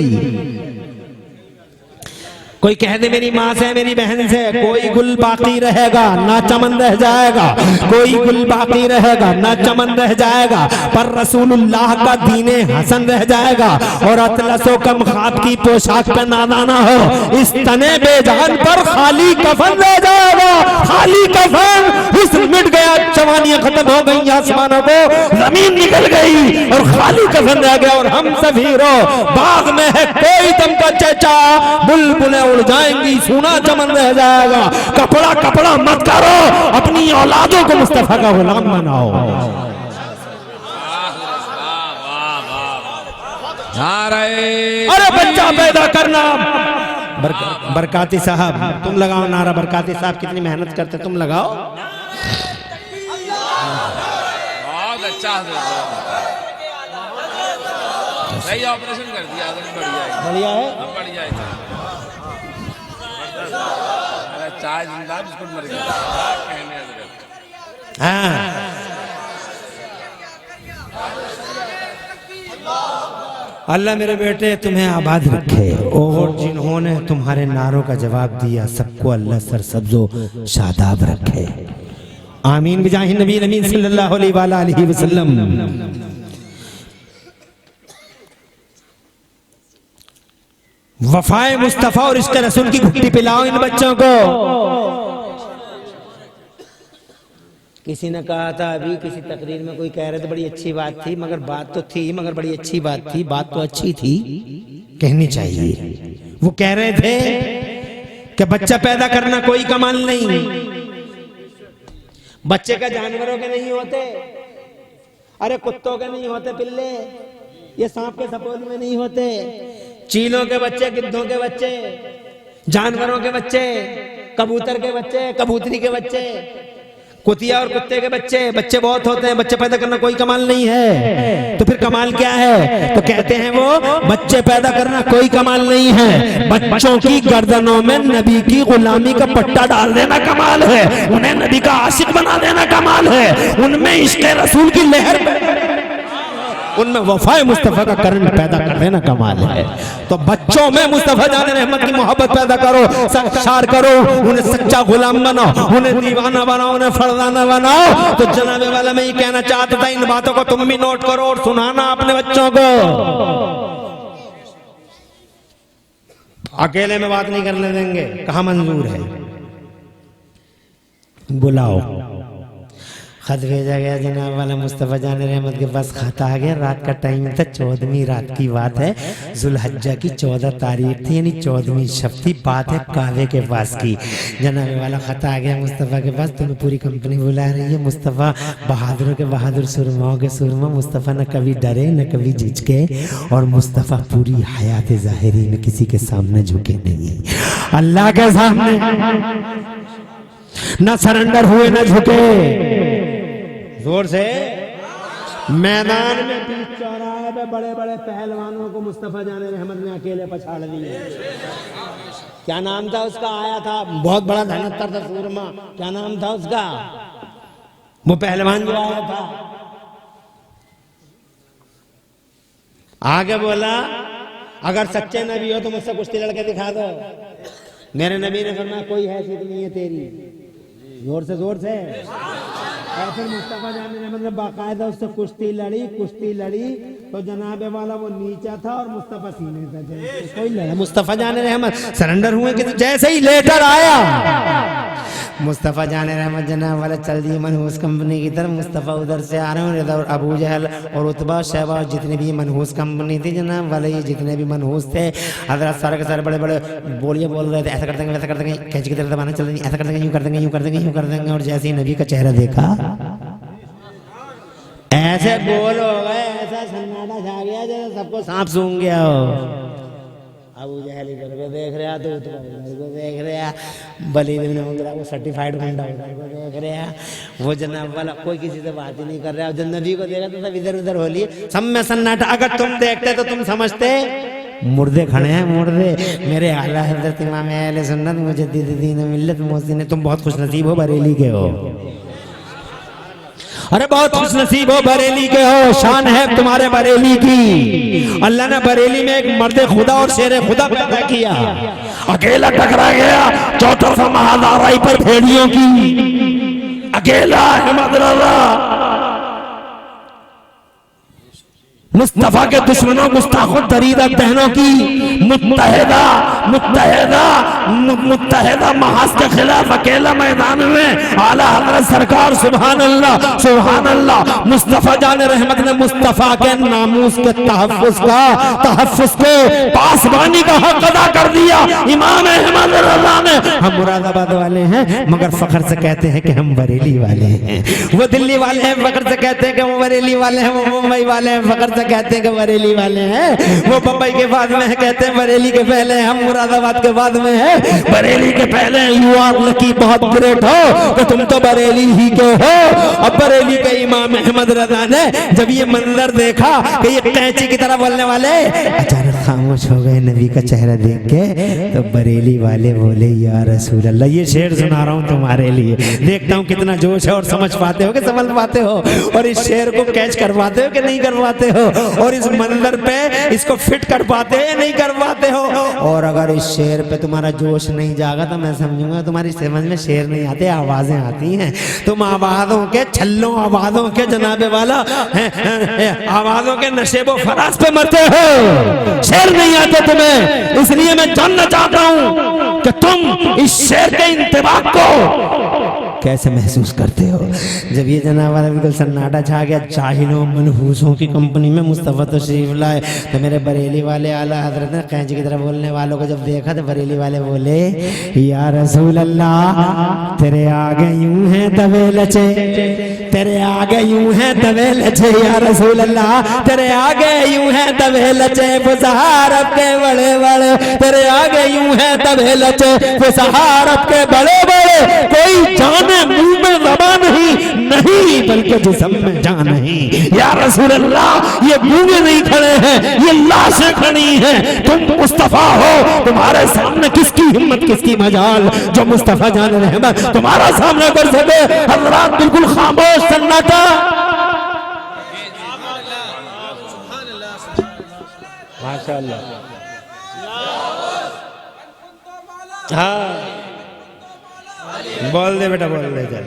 कोई कह दे मेरी माँ से, मेरी बहन से, कोई गुल बाकी रहेगा ना चमन रह जाएगा, कोई गुल बाकी रहेगा ना चमन रह जाएगा, पर रसूलुल्लाह का दीने हसन रह जाएगा। और अतलसो कम खाब की पोशाक पे नादाना हो, इस तने बेजान पर खाली कफन रह जाएगा। खाली कफन, हुस्न मिट गया, जवानियां खत्म हो गई, आसमानों को जमीन निकल गई और खाली कफन रह गया। और हम सफीरो बाग में है कोई दम का चेचा, बुलबुलें उड़ जाएंगी, सोना चमन रह जाएगा। कपड़ा कपड़ा मत करो, अपनी औलादों को मुस्तफा का गुलाम बनाओ। अरे बच्चा पैदा करना, बरकाती साहब तुम लगाओ नारा। बरकाती साहब कितनी मेहनत करते, तुम लगाओ। बहुत अच्छा, सही ऑपरेशन कर दिया, बढ़िया है, बढ़िया है। चाय जिंदा, बिस्कुट मर गया। हाँ, अल्लाह मेरे बेटे तुम्हें आबाद रखे। और जिन्होंने तुम्हारे नारों का जवाब दिया, सबको अल्लाह सरसब्जो शादाब रखे। आमीन बिजाहि नबी अमीन सल्लल्लाहु अलैहि वसल्लम। वफाए मुस्तफा और इश्क़ रसूल की घुट्टी पिलाओ इन बच्चों को। किसी ने कहा था अभी किसी तकरीर में, कोई कह रहे थे बड़ी अच्छी बात थी, मगर बात तो थी, मगर बड़ी अच्छी बात थी, बात तो अच्छी थी, कहनी चाहिए। वो कह रहे थे कि बच्चा पैदा करना कोई कमाल नहीं, बच्चे का जानवरों के नहीं होते। अरे कुत्तों के नहीं होते पिल्ले, ये सांप के सपोल में नहीं होते, चीलों के बच्चे, गिद्धों के बच्चे, जानवरों के बच्चे, कबूतर के बच्चे, कबूतरी के बच्चे, कुतिया और कुत्ते के बच्चे। बच्चे बहुत होते हैं, बच्चे पैदा करना कोई कमाल नहीं है। तो फिर कमाल क्या है? तो कहते हैं वो बच्चे पैदा करना कोई कमाल नहीं है, बच्चों की गर्दनों में नबी की गुलामी का पट्टा डाल देना कमाल है, उन्हें नबी का आशिक बना देना कमाल है, उनमें इश्क़ रसूल की लहर, उनमें वफाए मुस्तफ़ा का करंट पैदा कर देना कमाल है। तो बच्चों में मुस्तफ़ा जान रहमत की मोहब्बत पैदा करो, सरशार करो, उन्हें सच्चा गुलाम बनाओ, उन्हें दीवाना बनाओ, उन्हें फरदाना बनाओ। तो जनाबे वाला मैं ये कहना चाहता था, इन बातों को तुम भी नोट करो और सुनाना अपने बच्चों को। अकेले में बात नहीं करने देंगे, कहाँ मंजूर है। बुलाओ। खत भेजा गया जनाब वाला मुस्तफ़ा जान रहमत के पास, खत आ गया। रात का टाइम था, 14वीं रात की बात है, जुल्हज्जा की 14 तारीख थी, यानी 14वीं शब थी। बात है कावे के पास की। जनाब वाला खत आ गया मुस्तफ़ा के पास, तुम्हें पूरी कंपनी बुला रही है। मुस्तफ़ा बहादुरों के बहादुर, सुरमाओं के सुरमा। मुस्तफ़ा न कभी डरे न कभी झिझके, और मुस्तफ़ा पूरी हयात ज़ाहिरी में किसी के सामने झुके नहीं, अल्लाह के सामने न सरेंडर हुए न झुके। जोर से मैदान में बीच चौराहे पे बड़े बड़े पहलवानों को मुस्तफ़ा जाने रहमत ने अकेले पछाड़ दिए। क्या नाम था उसका? आया था बहुत बड़ा धनत्तर था, सूरमा। क्या नाम था उसका? वो पहलवान जो आया था, आगे बोला, अगर सच्चे नबी हो तो मुझसे कुश्ती लड़के दिखा दो। मेरे नबी ने फरमाया कोई हैसियत नहीं है तेरी। जोर से जोर से। और फिर मुस्तफ़ा जान रहमत ने बाकायदा उससे कुश्ती लड़ी तो जनाबे वाला वो नीचा था और मुस्तफ़ा सीने पे थे। कोई लड़ा, मुस्तफ़ा जान रहमत सरेंडर हुए कि जैसे ही लेटर आया, मुस्तफ़ा जान रहमत जनाब वाला चल दिए मनहूस कंपनी की तरफ। मुस्तफ़ा उधर से आ रहे हैं, इधर अबू जहल और उतबा शैबा जितने भी मनहूस कंपनी थी जनाब वाले, ये जितने भी मनहूस थे, हजरत सारे के सारे बड़े बड़े बोलिए बोल रहे थे, ऐसा कर देंगे वैसा कर देंगे, कैच की तरह दबाना चल रही, ऐसा कर देंगे, यूं कर देंगे, यूं कर देंगे, यूं कर देंगे। और जैसे ही नबी का चेहरा देखा, ऐसे बोल हो गए, ऐसा सन्नाटा छा गया जैसे सबको सांप सूंघ गया हो। अबू जहल इधर को देख रहा, तो उधर को देख रहा, वलीद इब्न मुगीरा वो सर्टिफाइड गुंडा उधर को देख रहा, वो जनाब वाला कोई किसी से बात ही नहीं कर रहा। जब नबी को देखा तो सब इधर उधर हो लिए, सब में सन्नाटा। अगर तुम देखते तो तुम समझते मुर्दे खड़े हैं, मुर्दे। मेरे आला हज़रत इमाम अहले सुन्नत मुजद्दिद दीन मिल्लत मोहसिन, तुम बहुत खुशनसीब हो, बरेली के हो। अरे बहुत खुशनसीब हो, बरेली के हो, शान है तुम्हारे बरेली की। अल्लाह ने बरेली में एक मर्द खुदा और शेर खुदा पैदा किया। अकेला टकरा गया 1400 महादाराई पर भेड़ियों की, अकेला अहमद रज़ा। मुस्तफ़ा के दुश्मनों गुस्ताखों दरीदा तहनों की मुत्तहिदा मुत्तहिदा मुत्तहिदा महाज के खिलाफ अकेला मैदान में आला हज़रत सरकार सुभान अल्लाह सुभान अल्लाह। मुस्तफ़ा जान रहमत ने मुस्तफ़ा के नामूस के तहफ़्फ़ुज़ के पासबानी का हक अदा कर दिया। इमाम अहमद रज़ा ने, हम मुरादाबाद वाले हैं मगर फख्र से कहते हैं कि हम बरेली वाले हैं। वो दिल्ली वाले हैं, फख्र से कहते हैं कि वो बरेली वाले हैं। वो मुंबई वाले हैं, फख्र से कहते हैं कि बरेली वाले हैं। वो बम्बई के बाद में है, कहते हैं बरेली के पहले, हम मुरादाबाद के बाद में है, बरेली के पहले। यू आर लकी, बहुत ग्रेट हो तो तुम तो बरेली ही के हो। अब बरेली के इमाम अहमद रज़ा ने जब ये मंजर देखा कि ये कैंची की तरह बोलने वाले अचानक खामोश हो गए नबी का चेहरा देख के, तो बरेली वाले बोले या रसूल अल्लाह। ये शेर सुना रहा हूँ तुम्हारे लिए, देखता हूँ कितना जोश है और समझ पाते हो कि समझ पाते हो, और इस शेर को कैच कर पाते हो कि नहीं कर पाते हो, और इस मंजर पे इसको फिट कर पाते हो या नहीं कर पाते हो। और अगर इस शेर पे तुम्हारा जोश नहीं जागा तो मैं समझूंगा तुम्हारी समझ में शेर नहीं आते, आवाजें आती हैं। तुम आवाजों के छल्लों, आवाजों के जनाबे वाला आवाजों के नशेबो फराज पे मरते हो, शेर नहीं आते तुम्हें। इसलिए मैं जानना चाहता हूं कि तुम इस शेर के इंतबाक को कैसे महसूस करते हो। जब ये जनाब वाला बिल्कुल सन्नाटा छा गया, जाहिलों मनहूसों की कंपनी में मुस्तफ़ा तशरीफ लाए, तो मेरे बरेली वाले आला हजरत ने कैंची की तरह बोलने वालों को जब देखा तो बरेली वाले बोले या रसूल अल्लाह तेरे आगे यूं हैं दबे लचे, तेरे आगे यूं है दबे लचे या रसूल अल्लाह, तेरे आगे यूं है दबे लचे फुसहारत के बड़े बड़े, तेरे आगे यूं है दबे लचे फुसहारत के बड़े बड़े, कोई जाने मुंह में ज़बान नहीं बल्कि जिस्म में जान नहीं। या रसूल अल्लाह ये गूंगे नहीं खड़े हैं, ये लाशें खड़ी हैं, तुम मुस्तफा हो, तुम्हारे सामने किसकी हिम्मत किसकी मजाल, जो मुस्तफा जान रहमत तुम्हारा सामना कर सके। हज़रात बिल्कुल खामोश सन्नाटा। माशाअल्लाह। हाँ बोल दे बेटा, बोल दे चल।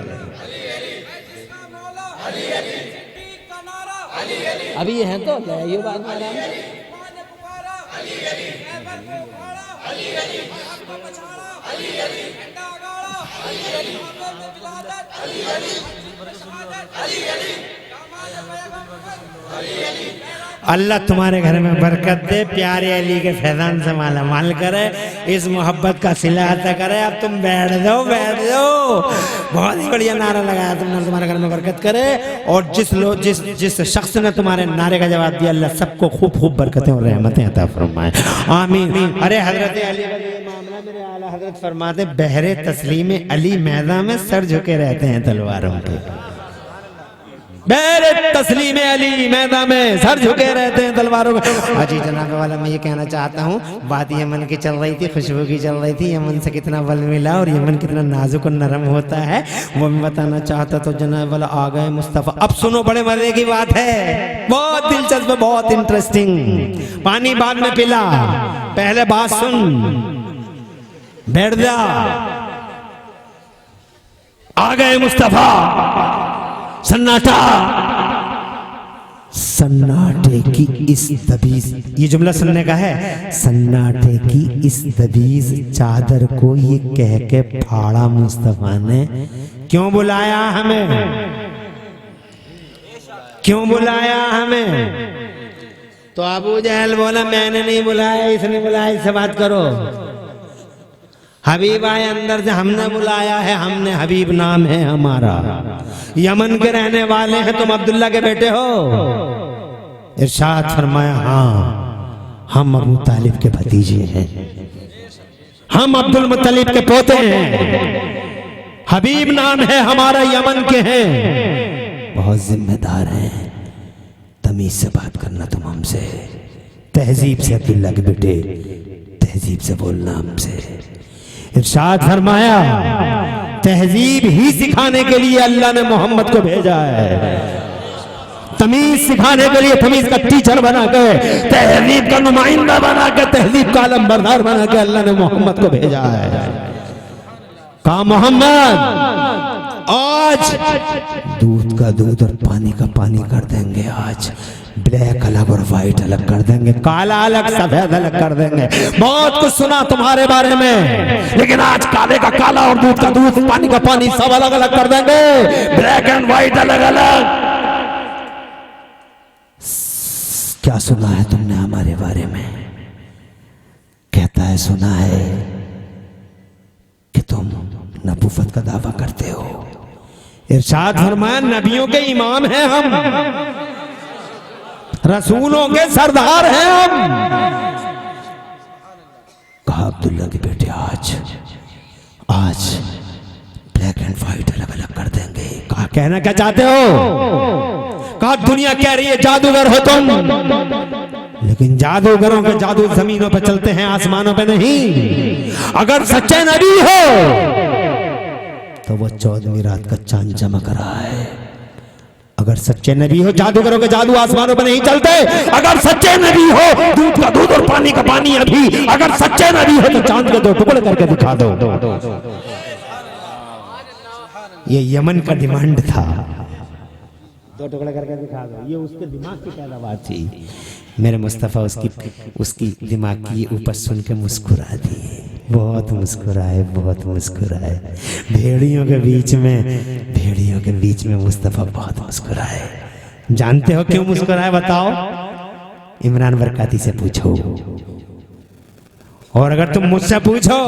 अभी ये है तो ये बात अल्लाह तुम्हारे घर में बरकत दे, प्यारे अली के फैजान से माला माल करे, इस मोहब्बत का सिला अता करे। अब तुम बैठ जाओ, बैठ जाओ। बहुत ही बढ़िया नारा लगाया तुमने, तुम्हारे घर में बरकत करे। और जिस शख्स ने तुम्हारे नारे का जवाब दिया, अल्लाह सबको खूब खूब बरकतें और रहमतें अता फरमाए, आमीन। अरे हजरत अली का ये मामला मेरे आला हजरत फरमाते, बहरे तस्लीम अली मैदान में सर झुके रहते हैं तलवारों के। बहरे तस्लीम अली मैदान में सर झुके रहते हैं तलवारों में। अजी जनाब वाला मैं ये कहना चाहता हूँ, बात यमन की चल रही थी, खुशबू की चल रही थी, यमन से कितना बल मिला और यमन कितना नाजुक और नरम होता है वो मैं बताना चाहता। तो जनाब वाला आ गए मुस्तफ़ा। अब सुनो, बड़े मजे की बात है, बहुत दिलचस्प, बहुत इंटरेस्टिंग। पानी बाद में पिला, पहले बात सुन, बैठ जा। आ गए मुस्तफ़ा, सन्नाटा, सन्नाटे की इस दबीज, ये जुमला सुनने का है, सन्नाटे की इस दबीज चादर को ये कह के फाड़ा मुस्तफा ने, क्यों बुलाया हमें, क्यों बुलाया हमें? तो अबू जहल बोला मैंने नहीं बुलाया, इसने बुलाया, इससे बात करो। हबीब आए अंदर से, हमने बुलाया है, हमने, हबीब नाम है हमारा, यमन के रहने वाले हैं, तुम अब्दुल्ला के बेटे हो। इरशाद फरमाया, हाँ हम अबू तालिब के भतीजे हैं, हम अब्दुल मुत्तलिब के पोते हैं, हबीब नाम है हमारा, यमन के हैं, बहुत जिम्मेदार हैं, तमीज से बात करना तुम हमसे, तहजीब से अब्दुल्ला के बेटे, तहजीब से बोलना हमसे। इरशाद फरमाया, तहजीब ही सिखाने के लिए अल्लाह ने मोहम्मद को भेजा है, तमीज सिखाने के लिए, तमीज का टीचर बना के, तहजीब का नुमाइंदा बना के, तहजीब का अलमबरदार बना के अल्लाह ने मोहम्मद को भेजा है। कहा मोहम्मद आज दूध का दूध और पानी का पानी कर देंगे, आज ब्लैक अलग और व्हाइट अलग कर देंगे, काला अलग सफेद अलग कर देंगे। बहुत कुछ सुना तुम्हारे बारे में, लेकिन आज काले का काला और दूध का दूध, पानी का पानी सब अलग अलग कर देंगे, ब्लैक एंड व्हाइट अलग अलग। क्या सुना है तुमने हमारे बारे में? कहता है सुना है कि तुम नबूवत का दावा करते हो। इरशाद फरमाया, नबियों के इमाम हैं हम, रसूलों के सरदार हैं हम। कहा अब्दुल्ला के बेटे आज ब्लैक एंड व्हाइट अलग अलग कर देंगे। कहा कहना क्या चाहते हो? कहा दुनिया कह रही है जादूगर हो तुम, लेकिन जादूगरों के जादू जमीनों पे चलते हैं, आसमानों पे नहीं। अगर सच्चे नबी हो तो वो 14वीं रात का चांद चमक रहा है। अगर सच्चे नबी हो, जादूगरों के जादू आसमानों पे नहीं चलते। अगर सच्चे नबी हो, दूध का दूध और पानी का पानी अभी, अगर सच्चे नबी हो तो चांद के 2 टुकड़े करके दिखा दो। ये यमन का डिमांड था, 2 टुकड़े करके दिखा दो, ये उसके दिमाग की पैदावार थी। मेरे मुस्तफ़ा उसकी दिमाग की ऊपर सुन के मुस्कुरा दिए, बहुत मुस्कुराए, बहुत मुस्कुराए। भेड़ियों के बीच में मुस्तफ़ा बहुत मुस्कुराए। जानते हो क्यों मुस्कुराए? बताओ, इमरान बरकाती से पूछो, और अगर तुम मुझसे पूछो,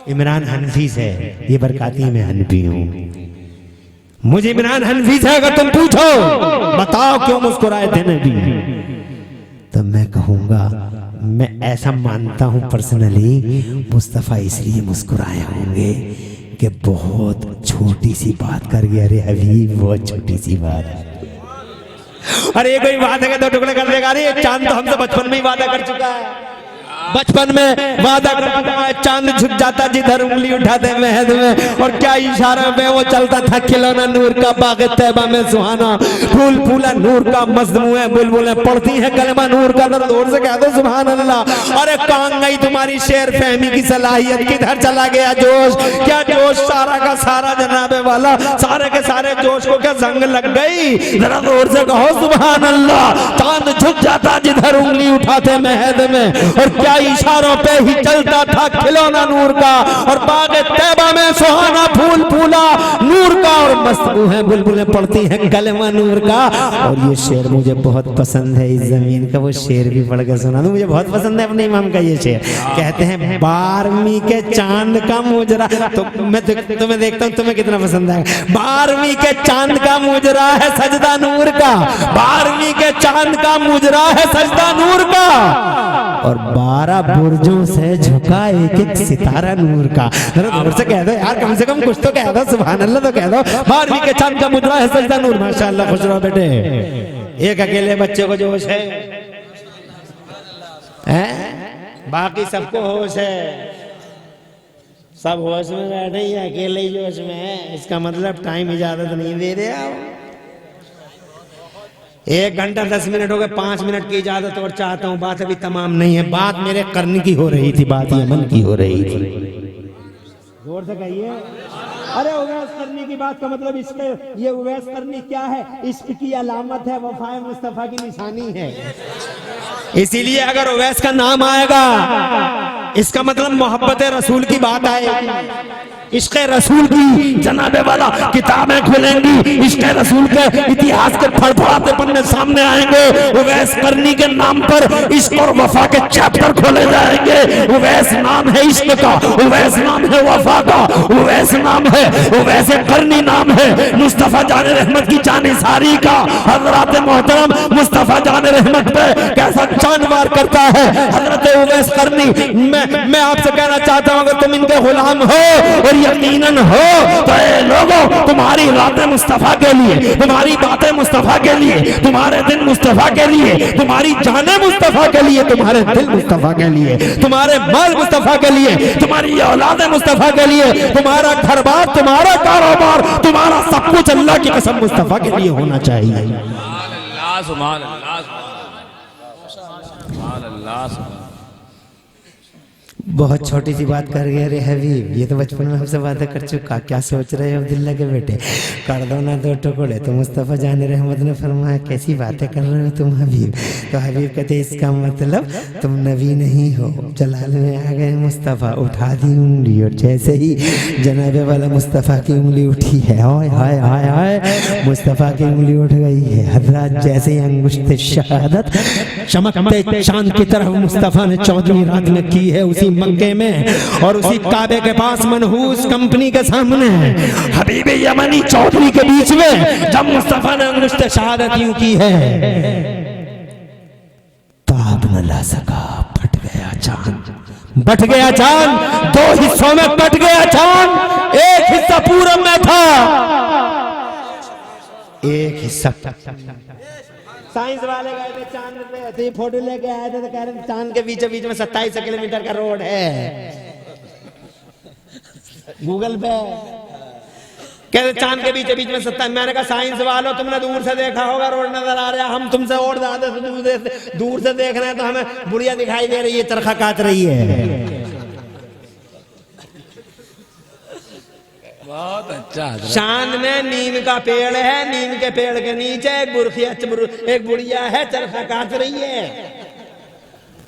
इमरान हनफी से, ये बरकाती में हनफी हूँ। मुझे इमरान हनफी से अगर तुम पूछो बताओ क्यों मुस्कुराए थे नबी, तो मैं कहूंगा मैं ऐसा मानता हूं पर्सनली मुस्तफा इसलिए मुस्कुराए होंगे कि बहुत छोटी सी बात कर गया। अरे हबीब बहुत छोटी सी बात है। अरे कोई बात है कि दो टुकड़े कर देगा। अरे चांद तो हमसे बचपन में ही वादा कर चुका है, बचपन में वादा कर चुका है। चांद झुक जाता जिधर उंगली उठाते महद में, और क्या इशारा में वो चलता था खिलौना नूर का बाग तैबा में सुहाना, फूल फूला नूर का मजमूए बुलबुलें पढ़ती है कलमा नूर का। जोर से कह दो सुभान अल्लाह। अरे कहां गई तुम्हारी शेर फहमी की सलाहियत, किधर चला गया जोश? क्या जोश सारा का सारा जनाबे वाला, सारे के सारे जोश को क्या जंग लग गई? जरा जोर से कहो सुभान अल्लाह। चांद झुक जाता जिधर उंगली उठाते महद में, और क्या इशारों पे ही चलता था खिलौना नूर का, और बाग तैबा में सुहाना फूल फूला नूर का, और मस्त है बुलबुलें पढ़ती हैं कलमा नूर का। और ये शेर मुझे बहुत पसंद है, इस जमीन का वो शेर भी पढ़ के सुना दूं, मुझे बहुत पसंद है अपने इमाम का ये शेर। कहते हैं 12वीं के चांद का मुजरा, तो मैं तुम्हें देखता हूँ तुम्हें कितना पसंद है। 12वीं के चांद का मुजरा है सजदा नूर का, 12वीं के चांद का मुजरा है सजदा नूर का, और 12 बुर्जों से झुका एक एक सितारा नूर का। जोर से कह दो यार, कम से कम कुछ तो कह दो, सुभान अल्लाह तो कह दो। 12वीं के चांद का मुजरा है सजदा नूर। माशाअल्लाह, खुश रहो बेटे। एक अकेले बच्चे को जोश है, बाकी सबको होश है, सब होश में बैठे ही, अकेले ही जोश में है। इसका मतलब टाइम इजाजत नहीं दे रहे आप। 1 घंटा 10 मिनट हो गए, 5 मिनट की इजाजत और चाहता हूँ। बात अभी तमाम नहीं है, बात मेरे करने की हो रही थी, बात यमन की हो रही थी। जोर से कहिए। अरे उवैस करनी की बात का मतलब इसके, ये उवैस करनी क्या है? इश्क की अलामत है, वफाए मुस्तफा की निशानी है। इसीलिए अगर उवैस का नाम आएगा इसका मतलब मोहब्बत रसूल की बात आएगी, इश्क़ रसूल की जनाबे वाला किताबें खुलेंगी, इश्क़ रसूल के इतिहास के फड़फड़ाते पन्ने सामने आएंगे। उवैस करनी के नाम पर इश्क़ और वफा के चैप्टर खोले जाएंगे। उवैस नाम है इश्क़ का, उवैस नाम है वफा का, उवैस नाम है, उवैस करनी नाम है मुस्तफा जान रहमत की जानिसारी का। हजरत मोहतरम मुस्तफा जान रहमत पे कैसा चांद वार करता है हजरत उवैस करनी। मैं आपसे कहना चाहता हूँ, अगर तुम इनके गुलाम हो और यकीनन हो तो लोगों, तुम्हारी रातें मुस्तफा के लिए, तुम्हारी बातें मुस्तफा के लिए, तुम्हारे दिन मुस्तफा के लिए, तुम्हारी जाने मुस्तफा के लिए, तुम्हारे दिल मुस्तफा के लिए, तुम्हारे माल मुस्तफा के लिए, तुम्हारी औलादें मुस्तफा के लिए, तुम्हारा घर बार, तुम्हारा कारोबार, तुम्हारा सब कुछ अल्लाह की कसम मुस्तफा के लिए होना चाहिए। सुभान अल्लाह, सुभान अल्लाह। बहुत छोटी सी बात कर गए। अरे हबीब, ये तो बचपन में हमसे वादा कर चुका, क्या सोच रहे हो अब्दुल्ला के बेटे? कर दो ना 2 टुकड़े। तो मुस्तफ़ा जान रहमत ने फरमाया कैसी बातें कर रहे हो तुम हबीब? तो हबीब कहते इसका मतलब तुम नबी नहीं हो। जलाल में आ गए मुस्तफ़ा, उठा दी उंगली, और जैसे ही जनाबे वाला मुस्तफ़ा की उंगली उठी है, हाय हाय हाय हाय, मुस्तफ़ा की उंगली उठ गई है। हजरत जैसे ही अंगुश्त शहादत चमकते चांद की तरफ मुस्तफ़ा ने 14वीं रात में की है, उसी मक्के में और उसी काबे के पास मनहूस कंपनी के सामने हबीब यमनी चौधरी के बीच में जब मुस्तफा ने अंगुश्त शहादत यूं की है, ताब न ला सका, फट गया चांद, बट गया चांद, 2 हिस्सों में बट गया चांद। एक हिस्सा पूरब में था, एक हिस्सा साइंस वाले गए थे चांद पे, फोटो लेके आए थे तो कह रहे थे चांद के बीच बीच में 27 किलोमीटर का रोड है। गूगल पे कह रहे चांद के बीच बीच में 27। मैंने कहा साइंस वालों, तुमने दूर से देखा होगा रोड नजर आ रहा है, हम तुमसे और ज्यादा दूर से देख रहे हैं, तो हमें बुढ़िया दिखाई दे रही है, चरखा काट रही है। बहुत अच्छा। चांद में नीम का पेड़ है, नीम के पेड़ के नीचे एक बुढ़िया है, चरखा काट रही है।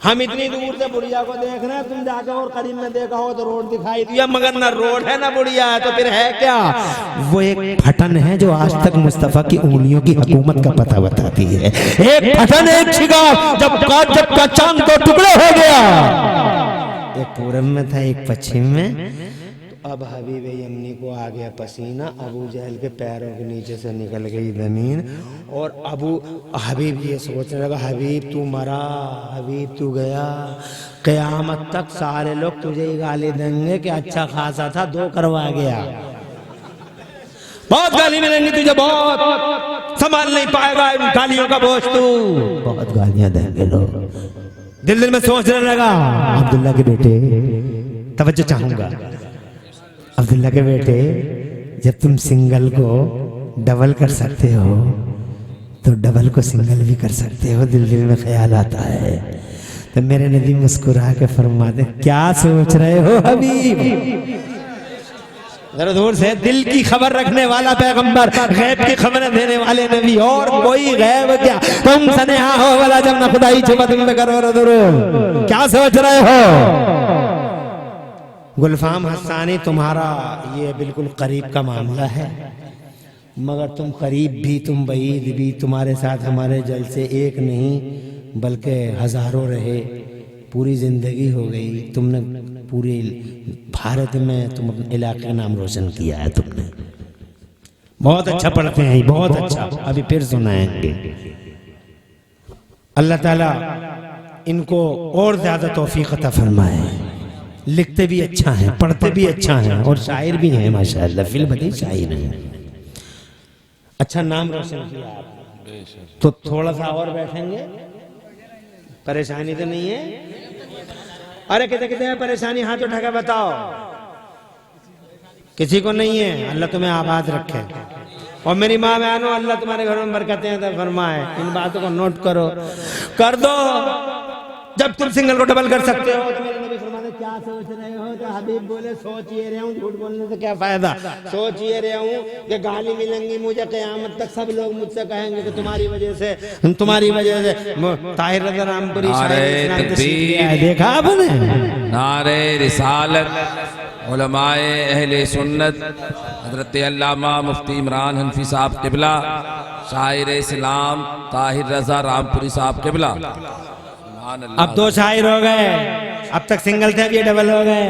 हम इतनी दूर से बुढ़िया को देख रहे हैं, तुम जाके और करीब में देखा हो तो रोड दिखाई दिया, मगर ना रोड है ना बुढ़िया है, तो फिर है क्या? वो एक फटन है जो आज तक मुस्तफा की उंगलियों की हुकूमत का पता बताती है। एक फटन, एक शिगार, जब का चांद 2 टुकड़े हो गया, एक पूरब में था एक पश्चिम में, अब हबीब यमनी को आ गया पसीना, अबू जहल के पैरों के नीचे से निकल गई जमीन, और हबीब ये सोचने लगा हबीब तू मरा, हबीब तू गया, क़यामत तक सारे लोग तुझे ही गाली देंगे कि अच्छा खासा था 2 करवा गया, बहुत गाली मिलेंगी तुझे, बहुत संभाल नहीं पाएगा इन गालियों का बोझ, तू बहुत गालियां देंगे लोग। दिल में सोचने लगा अब्दुल्ला के बेटे, तवज्जो चाहूंगा, अब्दुल्ला के बेटे जब तुम सिंगल को डबल कर सकते हो तो डबल को सिंगल भी कर सकते हो, दिल में ख्याल आता है। तो मेरे नबी मुस्कुरा के फरमाते क्या सोच रहे हो हबीब, जरा दूर से, दिल की खबर रखने वाला पैगंबर, गैब की खबरें देने वाले नबी, और कोई गैब क्या, तुम सनेहा हो वाला जब न खुदाई छुपा तुम करो रो, क्या सोच रहे हो। गुलफाम हस्सानी तुम्हारा ये बिल्कुल करीब का मामला है, मगर तुम करीब भी तुम बईद भी, तुम्हारे साथ हमारे जल से एक नहीं बल्कि हजारों रहे, पूरी जिंदगी हो गई, तुमने पूरे भारत में तुम अपने इलाके का नाम रोशन किया है, तुमने बहुत अच्छा पढ़ते हैं, बहुत अच्छा, अभी फिर सुनाएंगे। अल्लाह ताला इनको और ज्यादा तौफीक अता फरमाए, लिखते भी अच्छा हैं, पढ़ते भी अच्छा हैं, और शायर भी हैं माशाअल्लाह, फिल्म शायर हैं, अच्छा नाम रोशन किया आपने। तो थोड़ा सा और बैठेंगे, परेशानी तो नहीं है? अरे कितने हैं परेशानी, हाथ उठा के बताओ, किसी को नहीं है? अल्लाह तुम्हें आबाद रखे, और मेरी माँ बहनों अल्लाह तुम्हारे घरों में बरकतें फरमाए, इन बातों को नोट करो, कर दो। जब तुम सिंगल को डबल कर सकते हो तो मेरे नबी फरमाते क्या सोच रहे हो, तो हबीब बोले सोच ये रहा हूँ, झूठ बोलने से क्या फायदा, सोच ये रहा हूँ कि गाली मिलेंगी मुझे क़यामत तक, सब लोग मुझसे कहेंगे कि तुम्हारी वजह से ताहिर रज़ा रामपुरी देखा आपने, नारे रिसालत, उलमाए अहले सुन्नत, हज़रत अल्लामा मुफ्ती इमरान हनफी साहब क़िबला, शायर इस्लाम ताहिर रज़ा रामपुरी साहब क़िबला। अब 2 शायर हो गए, अब तक सिंगल थे, अब ये डबल हो गए,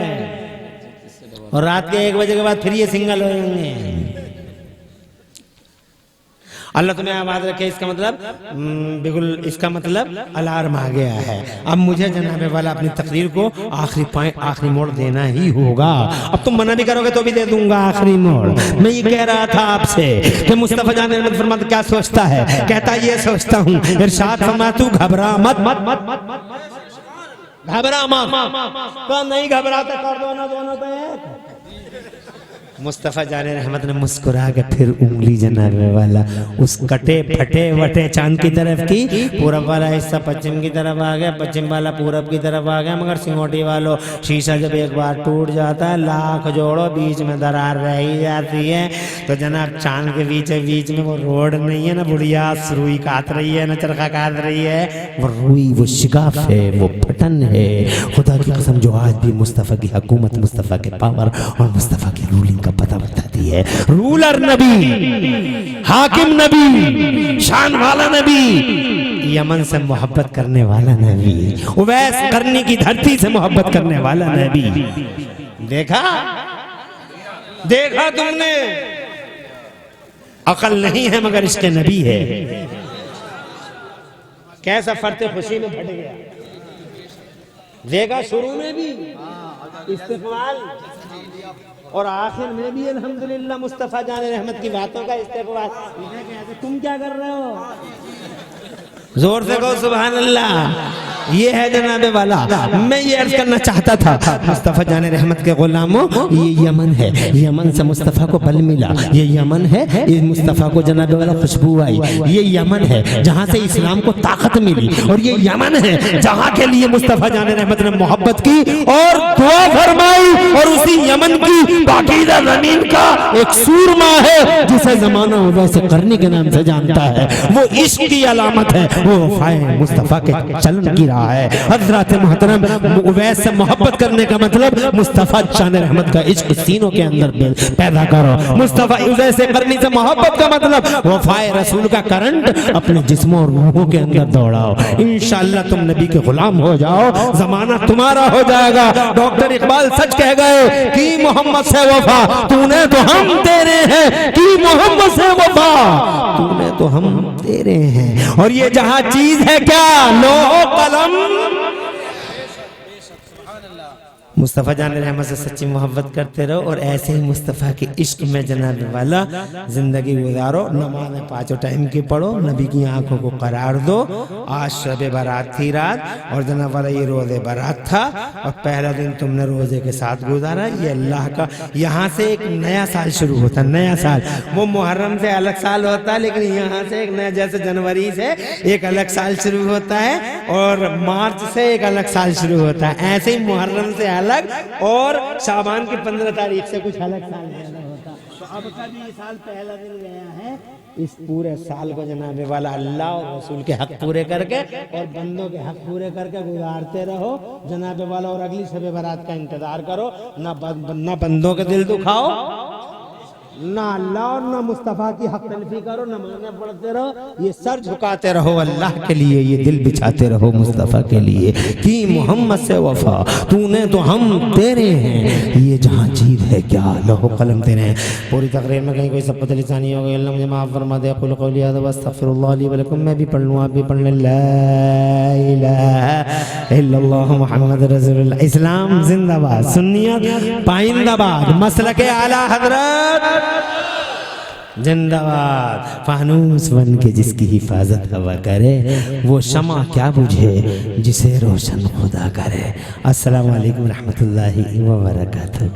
और रात के 1 बजे के बाद फिर ये सिंगल हो जाएंगे। अल्लाह तुम्हें आबाद रखे, इसका मतलब बिल्कुल, इसका मतलब अलार्म आ गया है। अब मुझे जनाबे वाला अपनी तकरीर को आखिरी मोड़ देना ही होगा। अब तुम मना भी करोगे तो भी दे दूंगा आखिरी मोड़। मैं ये कह रहा था आपसे कि मुस्तफा जान अहमद फरमाते क्या सोचता है, कहता ये सोचता हूँ, इरशाद फरमा तू घबरा मत, घबरा मत, तो नहीं घबराता कर दो ना दोनों तो एक। मुस्तफ़ा जाने रहमत ने मुस्कुरा के फिर उंगली जनाबे वाला उस कटे फटे वटे चांद की तरफ की, पूरब वाला हिस्सा पश्चिम की तरफ आ गया, पश्चिम वाला पूरब की तरफ आ गया। मगर सिंगोटी वालों, शीशा जब एक बार टूट जाता है, लाख जोड़ो बीच में दरार रह ही जाती है। तो जनाब चांद के बीच में वो रोड नहीं है ना, बुढ़िया रुई काट रही है, न चरखा काट रही है, वो रुई, वो शिगाफ है, वो पटन है। खुदा की कसम जो आज भी मुस्तफ़ा की हुकूमत, मुस्तफ़ा के पावर और मुस्तफ़ा की रूलिंग पता बताती है। रूलर नबी, हाकिम नबी, शान वाला नबी, यमन से मोहब्बत करने वाला नबी, उवैस करनी की धरती से मोहब्बत करने वाला नबी। देखा देखा तुमने, अकल नहीं है मगर इसके नबी है। कैसा फरते खुशी में फट गया, देखा शुरू में भी इस्तिक़बाल और आखिर में भी अल्हम्दुलिल्लाह मुस्तफ़ा जाने रहमत की बातों का इस्तेक़बाल। तुम क्या कर रहे हो, जोर से कहो सुभान अल्लाह। ये है जनाबे वाला। मैं ये अर्ज करना चाहता था मुस्तफ़ा जाने रहमत के गुलामों, ये यमन है, यमन से मुस्तफ़ा को बल मिला। ये यमन है, ये मुस्तफ़ा को जनाबे वाला खुशबू आई। ये यमन है जहाँ से इस्लाम को ताकत मिली, और ये यमन है जहाँ के लिए मुस्तफ़ा जाने रहमत ने मोहब्बत की और दुआ फरमाई। और उसी यमन की पाकीज़ा ज़मीन का एक सूरमा है जिसे ज़माना वैसे करने के नाम से जानता है। वो इश्क की अलामत है, वो वफ़ाए मुस्तफ़ा के चलन की रहा है। हजरत मोहतरम उवैस से मोहब्बत करने का मतलब मुस्तफ़ा शान रहमत का इश्क सीनों के अंदर पैदा करो। मुस्तफ़ा उवैस से करनी से मोहब्बत का मतलब वफाए रसूल का करंट अपने जिस्मों और रूहों के अंदर दौड़ाओ। इंशाअल्लाह तुम नबी के गुलाम हो जाओ, जमाना तुम्हारा हो जाएगा। डॉक्टर इकबाल सच कह गए कि मोहम्मद से वफा तूने तो हम तेरे हैं, कि मोहम्मद से वफा तूने तो हम तेरे हैं। और ये जहां चीज है क्या, लौह कलम। मुस्तफ़ा जान रहमत से सच्ची मोहब्बत करते रहो और ऐसे ही मुस्तफ़ा के इश्क में जनाब वाला जिंदगी गुजारो। नमाज़ें पाँचों टाइम की पढ़ो, नबी की आंखों को करार दो। आज शब बारात थी रात और जनाब वाला ये रोज़े बारात था और पहला दिन तुमने रोज़े के साथ गुजारा। ये अल्लाह का, यहाँ से एक नया साल शुरू होता है। नया साल वो मुहर्रम से अलग साल होता है, लेकिन यहाँ से एक नया, जैसे जनवरी से एक अलग साल शुरू होता है और मार्च से एक अलग साल शुरू होता है, ऐसे ही मुहर्रम से अलग और शाबान की 15 तारीख से कुछ अलग साल होता। तो अब का भी ये साल पहला दिन गया है। इस पूरे साल को जनाबे वाला अल्लाह और रसूल के हक पूरे करके और बंदों के हक पूरे करके गुजारते रहो जनाबे वाला। और अगली शब बारात का इंतजार करो, ना बंदों के दिल दुखाओ, ना अल्लाह और ना मुस्तफ़ा की हक तलफी करो, नमाज़ें पढ़ते रहो, ये सर झुकाते रहो अल्लाह के लिए, ये दिल बिछाते रहो मुस्तफ़ा के लिए कि मोहम्मद से वफा तूने तो हम तेरे हैं। ये जहाँ चीज़ है क्या, लौह कलम तेरे हैं। पूरी तकरीर में कहीं कोई सब्बत लिसानी हो गई, अल्लाह मुझे माफ़ फरमा दे। कुल कौली हाज़ा व अस्तग़फ़िरुल्लाह ली व लकुम। मैं भी पढ़ लूँ, आप भी पढ़ लें। ला इलाहा इल्लल्लाह मुहम्मद रसूलुल्लाह। इस्लाम जिंदाबाद, सुन्नियत पाइंदाबाद, मसलके आला हज़रत जिंदाबाद। फानूस बन के जिसकी हिफाजत हवा करे, वो शमा क्या बुझे जिसे रोशन खुदा करे। अस्सलामु अलैकुम रहमतुल्लाहि व बरकातहू।